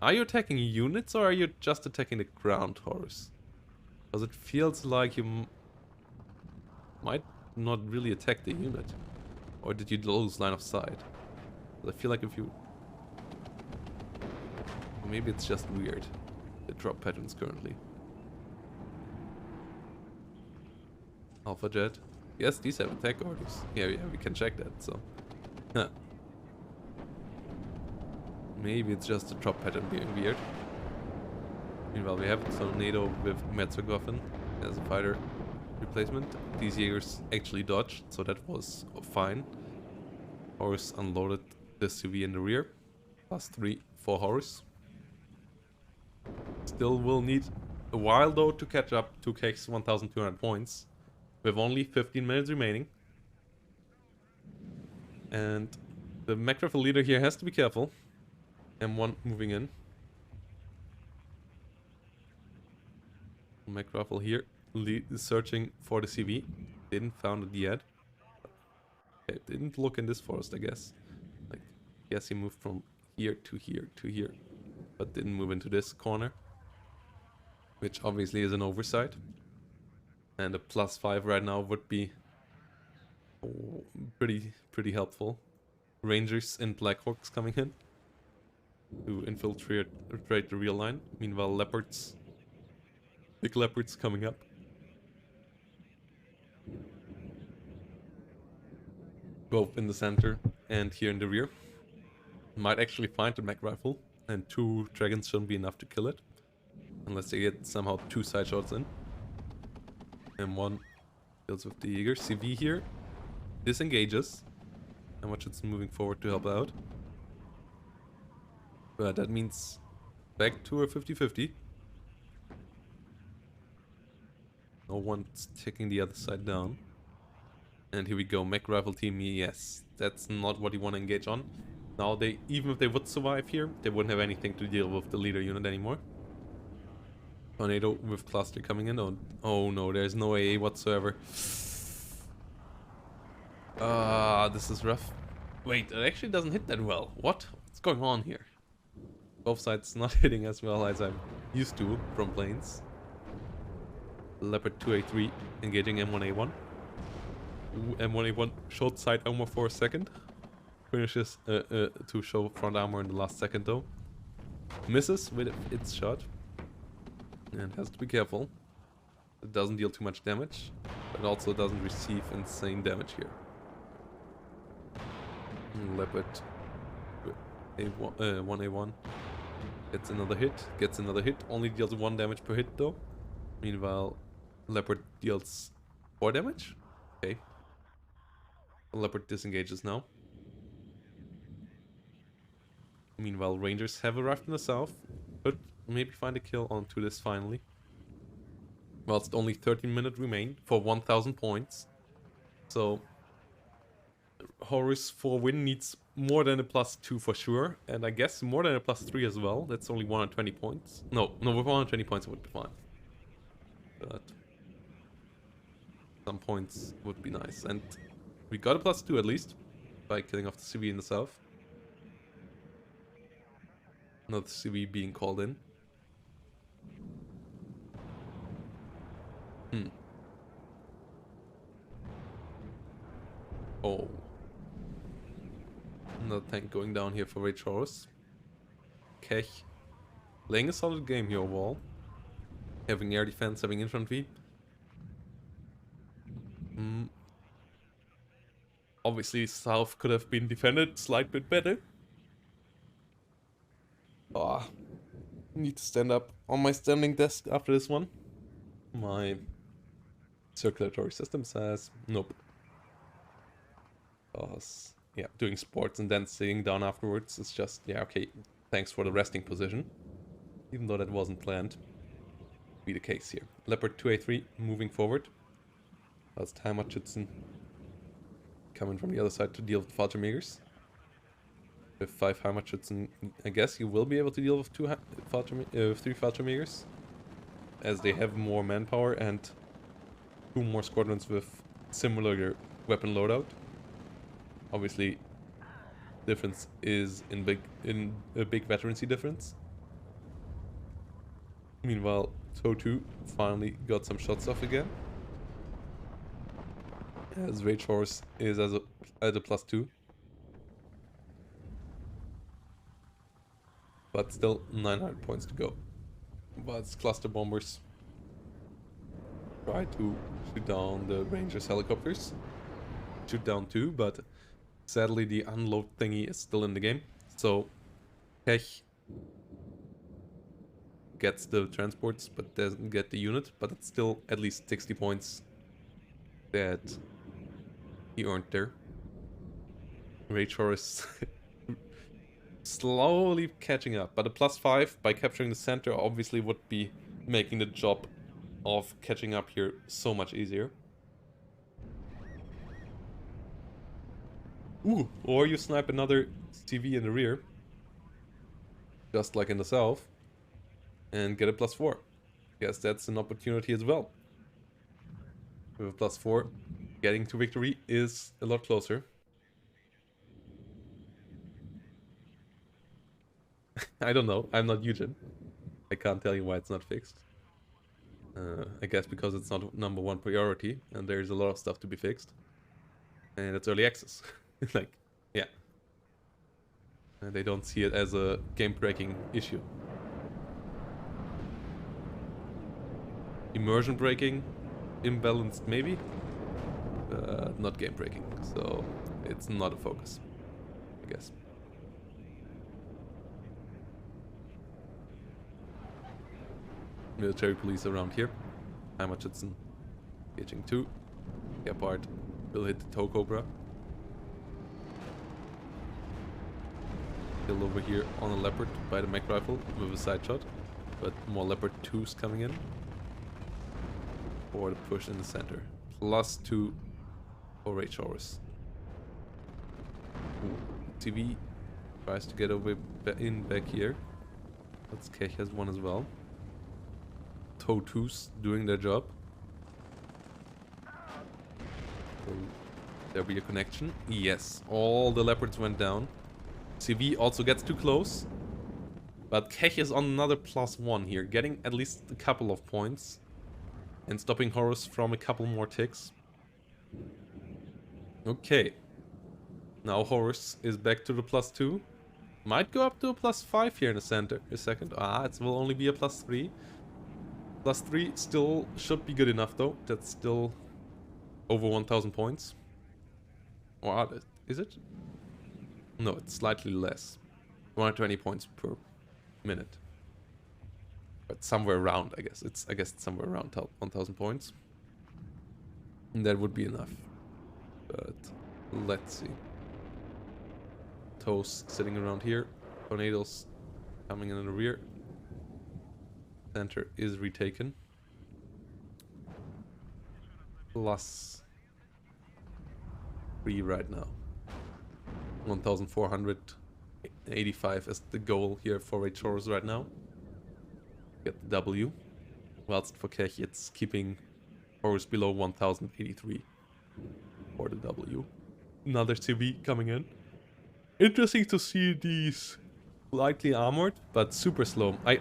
Are you attacking units or are you just attacking the ground, Horus? Because it feels like you might not really attack the unit. Or did you lose line of sight? I feel like if you... Maybe it's just weird, the drop patterns currently. Alpha Jet. Yes, these have attack orders. Yeah, we can check that, so... Huh. Maybe it's just the drop pattern being weird. Meanwhile, we have a tornado with Metzogoffen as a fighter replacement. These Jägers actually dodged, so that was fine. Horus unloaded the CV in the rear. +3 for Horus. Still will need a while though to catch up to Keech's 1200 points. With only 15 minutes remaining. And the mech rifle leader here has to be careful. M1 moving in. Mech rifle here is searching for the CV. Didn't found it yet. Okay, didn't look in this forest, I guess. Like, yes, he moved from here to here to here, but didn't move into this corner, which obviously is an oversight. And a +5 right now would be pretty helpful. Rangers and Blackhawks coming in to infiltrate the real line. Meanwhile, leopards, big leopards coming up. Both in the center and here in the rear. Might actually find the mech rifle, and 2 dragons shouldn't be enough to kill it. Unless they get somehow 2 side shots in. M1 deals with the Jäger. CV here disengages. How much it's moving forward to help out. But that means back to a 50-50. No one's taking the other side down. And here we go, mech rifle team, yes. That's not what you want to engage on. Now they, even if they would survive here, they wouldn't have anything to deal with the leader unit anymore. Tornado with cluster coming in. Oh no, there's no AA whatsoever. This is rough. Wait, it actually doesn't hit that well. What? What's going on here? Both sides not hitting as well as I'm used to from planes. Leopard 2A3 engaging M1A1. M1A1 showed side armor for a second. Finishes to show front armor in the last second though. Misses with its shot. And has to be careful. It doesn't deal too much damage, but also doesn't receive insane damage here. Leopard 1A1 gets another hit, only deals 1 damage per hit though. Meanwhile, Leopard deals 4 damage. Okay. Leopard disengages now. Meanwhile, Rangers have arrived in the south. Could maybe find a kill onto this finally. Whilst only 13 minutes remain for 1000 points. So Horus for win needs more than a +2 for sure. And I guess more than a +3 as well. That's only 120 points. No, with 120 points it would be fine. But some points would be nice. And we got a +2 at least by killing off the CV in the south. Not the CV being called in. Oh. Another tank going down here for Rage Horus. Keech playing a solid game here overall. Having air defense, having infantry. Obviously, south could have been defended a slight bit better. Ah, need to stand up on my standing desk after this one. My circulatory system says nope. Because, yeah, doing sports and then sitting down afterwards is just, yeah, okay, thanks for the resting position. Even though that wasn't planned. Be the case here. Leopard 2A3 moving forward. That's Heimatschützen coming from the other side to deal with Fallschirmjägers. With 5 Heimatschützen, I guess you will be able to deal with 3 Fallschirmjägers. As they have more manpower and 2 more squadrons with similar weapon loadout. Obviously, difference is in a big veterancy difference. Meanwhile, TOE2 finally got some shots off again. As Rage Horus is at a +2. But still 900 points to go. But cluster bombers try to shoot down the Rangers helicopters. Shoot down 2, but sadly the unload thingy is still in the game. So Keech gets the transports but doesn't get the unit, but it's still at least 60 points that he earned there. Rage Horus slowly catching up, but a +5 by capturing the center obviously would be making the job of catching up here so much easier. Ooh, or you snipe another CV in the rear, just like in the south, and get a +4. Guess that's an opportunity as well. With a +4, getting to victory is a lot closer. I don't know, I'm not Eugen. I can't tell you why it's not fixed. I guess because it's not #1 priority, and there's a lot of stuff to be fixed. And it's early access. Like, yeah. And they don't see it as a game-breaking issue. Immersion breaking, imbalanced maybe, not game-breaking. So it's not a focus, I guess. Military police around here. Heimatschützen hitting 2. Gepard will hit the tow cobra. Still over here on a leopard by the mech rifle with a side shot, but more leopard 2s coming in for the push in the center. +2 for Rage Horus. TV tries to get over in back here. That's Keech has one as well. TOE2s doing their job. So there'll be a connection. Yes, all the leopards went down. CV also gets too close. But Keech is on another +1 here, getting at least a couple of points. And stopping Horus from a couple more ticks. Okay. Now Horus is back to the +2. Might go up to a +5 here in the center. A second. Ah, it will only be a +3. +3 still should be good enough though. That's still over 1000 points. Or is it? No, it's slightly less. 120 points per minute. But somewhere around, I guess. I guess it's somewhere around 1000 points. And that would be enough. But let's see. Toes sitting around here. Tornadoes coming in the rear. Center is retaken. Plus 3 right now. 1485 is the goal here for Rage Horus right now. Get the W. Whilst for Keech it's keeping Horus below 1083 for the W. Another CV coming in. Interesting to see these lightly armored, but super slow. I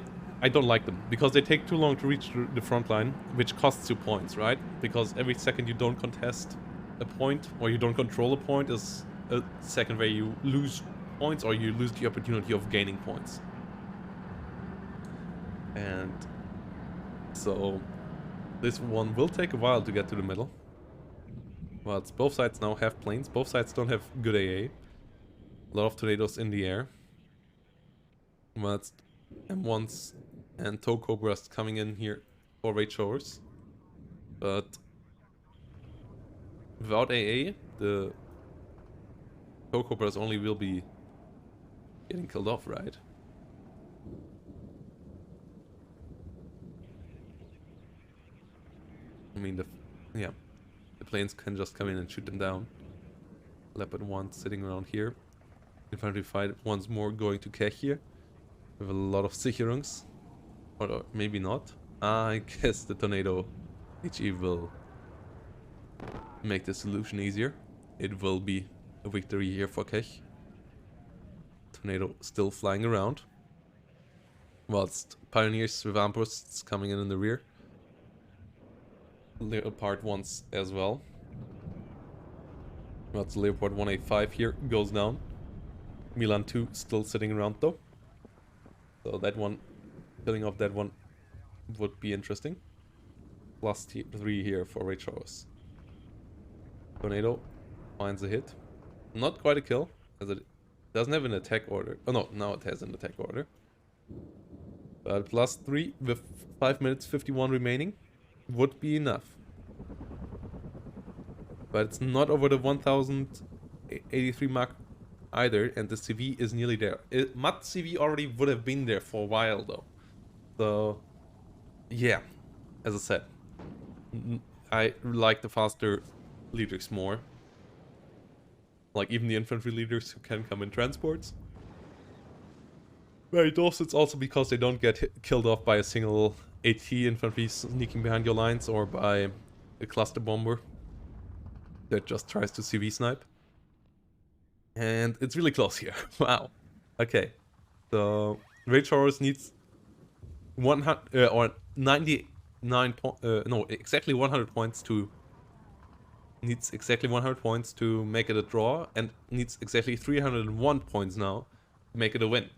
don't like them, because they take too long to reach the front line, which costs you points, right? Because every second you don't contest a point, or you don't control a point, is a second where you lose points, or you lose the opportunity of gaining points. And so this one will take a while to get to the middle. Well, both sides now have planes, both sides don't have good AA. A lot of tornadoes in the air. Well, it's M1s and Toe Cobras coming in here for Rage Horus. But without AA, the Toe Cobras only will be getting killed off, right? I mean, the planes can just come in and shoot them down. Leopard 1 sitting around here. Infantry fight once more going to Keech here. With a lot of Sicherungs. Or maybe not. I guess the Tornado HE will make the solution easier. It will be a victory here for Keech. Tornado still flying around. Whilst Pioneers with Armposts coming in the rear. Leopard 1s as well. Whilst Leopard 185 here goes down. Milan 2 still sitting around though. So that one, killing off that one would be interesting. Plus 3 here for Rage Horus. Tornado finds a hit. Not quite a kill, as it doesn't have an attack order. Oh no, now it has an attack order. But plus 3 with 5 minutes 51 remaining would be enough. But it's not over the 1083 mark either, and the CV is nearly there. Mud CV already would have been there for a while though. So yeah, as I said, I like the faster leaders more. Like even the infantry leaders who can come in transports. But it's also because they don't get killed off by a single AT infantry sneaking behind your lines, or by a cluster bomber that just tries to CV snipe. And it's really close here. Wow. Okay. So Rage Horus needs 100 or 99 no, exactly 100 points to make it a draw, and needs exactly 301 points now to make it a win.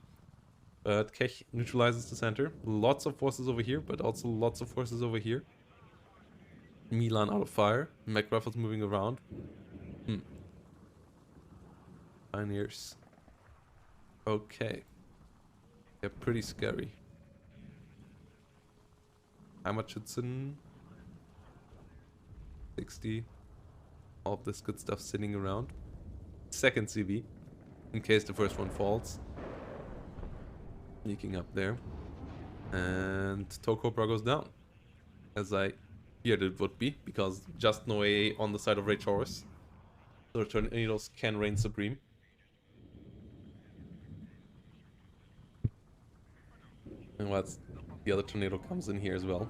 But Keech neutralizes the center. Lots of forces over here, but also lots of forces over here. Milan out of fire. Mech rifles moving around. Pioneers. Okay. They're pretty scary. Heimatschützen. 60. All of this good stuff sitting around. Second CV. In case the first one falls. Sneaking up there. And Toe Cobra goes down. As I feared it would be, because just no AA on the side of Rage Horus. So the tornadoes can reign supreme. And what's the other tornado comes in here as well.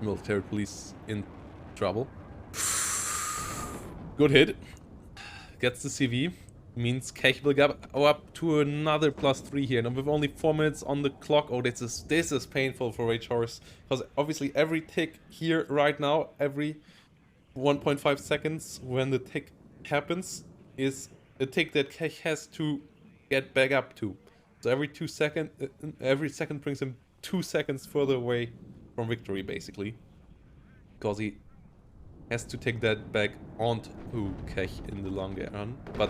Military police in trouble. Good hit. Gets the CV. Means Keech will go up to another plus 3 here. Now with only 4 minutes on the clock. Oh, this is painful for Rage Horus. Because obviously every tick here right now, every 1.5 seconds when the tick happens, is a tick that Keech has to get back up to. So every second brings him 2 seconds further away from victory, basically. Because he has to take that back onto Keech in the long run. But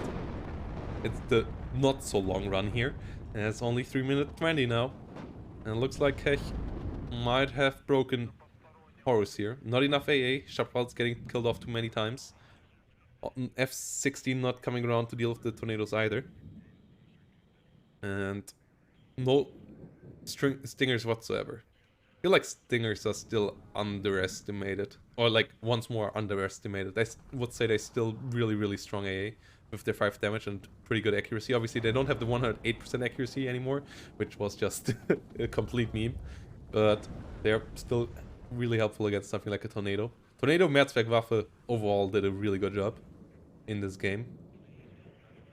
it's the not so long run here. And it's only 3 minutes 20 now. And it looks like Keech might have broken Horus here. Not enough AA. Sharpwell's getting killed off too many times. F-16 not coming around to deal with the tornadoes either. And no stingers whatsoever. I feel like stingers are still underestimated. Or like once more underestimated. I would say they're still really, really strong AA with their 5 damage and pretty good accuracy. Obviously they don't have the 108% accuracy anymore, which was just a complete meme. But they're still really helpful against something like a tornado. Tornado Mehrzweck-Waffe overall did a really good job in this game.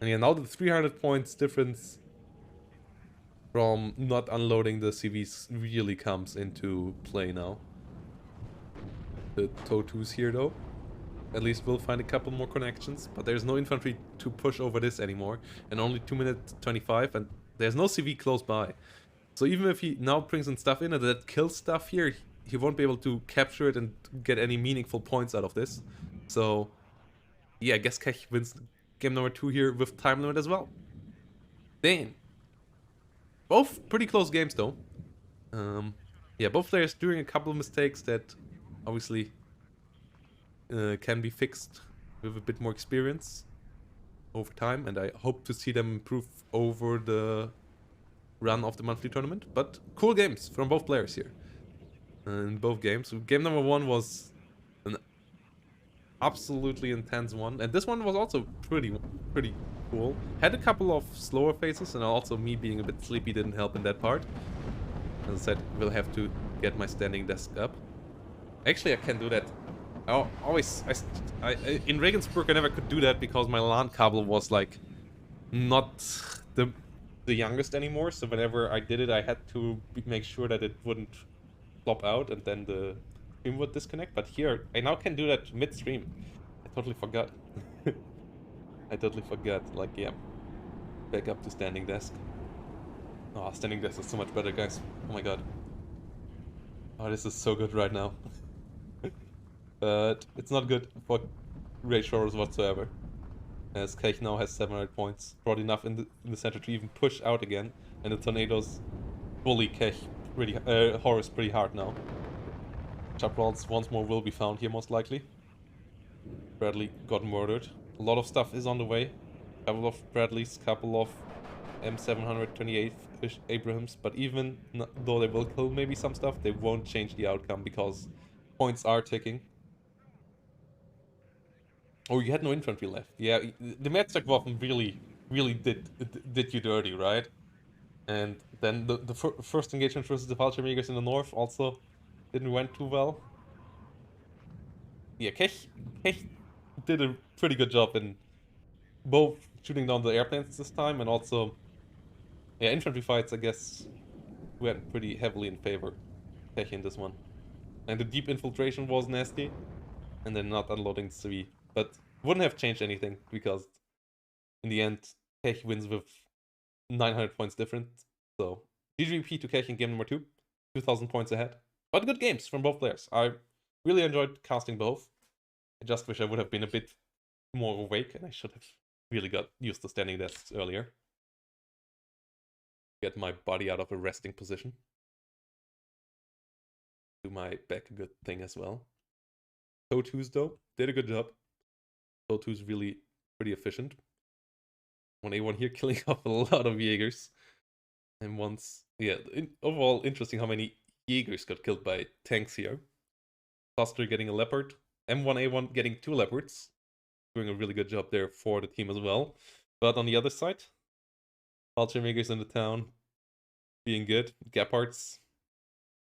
And yeah, now the 300 points difference from not unloading the CVs really comes into play now. The TOW2s here though. At least we'll find a couple more connections, but there's no infantry to push over this anymore. And only 2 minutes 25 and there's no CV close by. So even if he now brings in stuff in and that kills stuff here, he won't be able to capture it and get any meaningful points out of this. So yeah, I guess Keech wins game number 2 here with time limit as well. Damn. Both pretty close games though. Yeah, both players doing a couple of mistakes that obviously can be fixed with a bit more experience over time, and I hope to see them improve over the run of the monthly tournament. But cool games from both players here in both games. Game number 1 was an absolutely intense one, and this one was also pretty cool. Had a couple of slower phases, and also me being a bit sleepy didn't help in that part. As I said, we'll have to get my standing desk up. Actually, I can do that. In Regensburg I never could do that because my LAN cable was like not the youngest anymore. So whenever I did it, I had to make sure that it wouldn't flop out and then the stream would disconnect. But here, I now can do that mid-stream. I totally forgot. I totally forgot. Like, yeah, back up to standing desk. Oh, standing desk is so much better, guys. Oh my god. Oh, this is so good right now. But it's not good for Rage Horus whatsoever. As Keech now has 700 points. Brought enough in the center to even push out again. And the tornadoes bully Keech Horus pretty hard now. Chaprals once more will be found here most likely. Bradley got murdered. A lot of stuff is on the way. Couple of Bradleys, couple of M728 Abrahams. But even though they will kill maybe some stuff, they won't change the outcome because points are ticking. Oh, you had no infantry left. Yeah, the Mehrzweck-Waffen really did you dirty, right? And then the first engagement versus the Fallschirmjägers in the north also didn't went too well. Yeah, Keech did a pretty good job in both shooting down the airplanes this time and also, yeah, infantry fights, I guess, went pretty heavily in favor Keech in this one. And the deep infiltration was nasty, and then not unloading the CV. But wouldn't have changed anything because in the end, Keech wins with 900 points different. So GGP to Keech in game number 2, 2000 points ahead. But good games from both players. I really enjoyed casting both. I just wish I would have been a bit more awake and I should have really got used to standing desks earlier. Get my body out of a resting position. Do my back a good thing as well. TOW2s though, did a good job. TOW2's really pretty efficient. 1A1 here killing off a lot of Jaegers. And once, yeah, overall interesting how many Jaegers got killed by tanks here. Cluster getting a Leopard. M1A1 getting 2 Leopards. Doing a really good job there for the team as well. But on the other side, Fallschirmjägers in the town being good. Gepards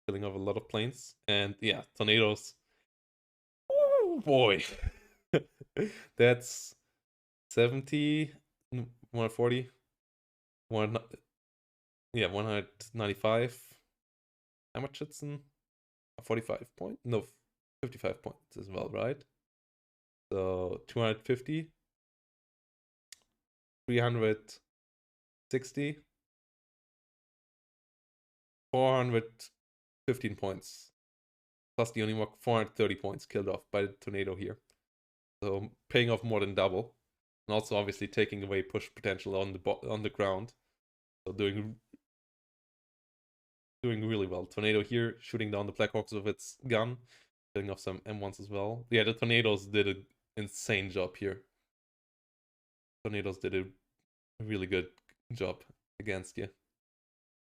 killing off a lot of planes. And yeah, tornadoes. Oh boy. That's 70, 140, 195. How much Schützen? 45 points? No, 55 points as well, right? So 250, 360, 415 points. Plus the only 430 points killed off by the tornado here. So paying off more than double. And also obviously taking away push potential on the ground. So doing doing really well. Tornado here, shooting down the Blackhawks with its gun, killing off some M1s as well. Yeah, the Tornadoes did an insane job here. Tornadoes did a really good job against you.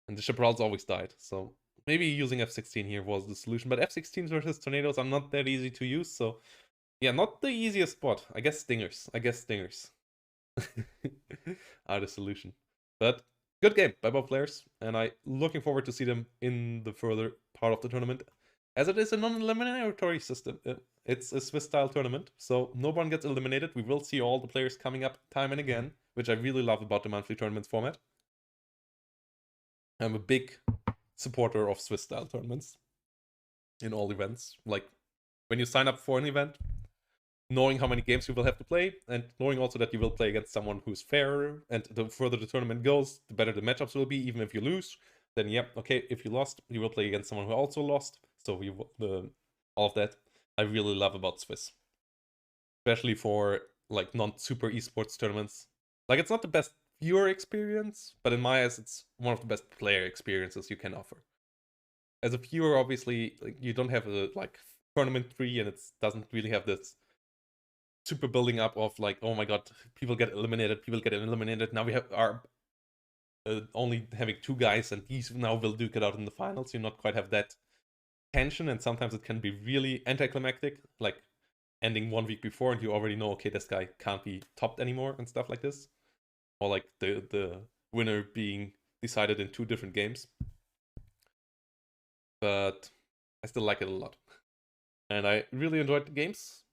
And the Chaparrals always died, so maybe using F16 here was the solution. But F16s versus Tornadoes are not that easy to use, so yeah, not the easiest spot. I guess Stingers. Are the solution. But good game by both players, and I looking forward to see them in the further part of the tournament, as it is a non-eliminatory system. It's a Swiss-style tournament, so no one gets eliminated. We will see all the players coming up time and again, which I really love about the monthly tournaments format. I'm a big supporter of Swiss-style tournaments in all events. Like, when you sign up for an event, knowing how many games you will have to play, and knowing also that you will play against someone who's fairer, and the further the tournament goes, the better the matchups will be. Even if you lose, then yeah, okay, if you lost, you will play against someone who also lost. So all of that I really love about Swiss, especially for like non-super esports tournaments. Like, it's not the best viewer experience, but in my eyes, it's one of the best player experiences you can offer. As a viewer, obviously, like, you don't have a like tournament tree, and it doesn't really have this super building up of like, oh my god, people get eliminated. Now we are only having 2 guys, and these now will duke it out in the finals. You not quite have that tension, and sometimes it can be really anticlimactic, like ending 1 week before, and you already know, okay, this guy can't be topped anymore, and stuff like this, or like the winner being decided in 2 different games. But I still like it a lot, and I really enjoyed the games.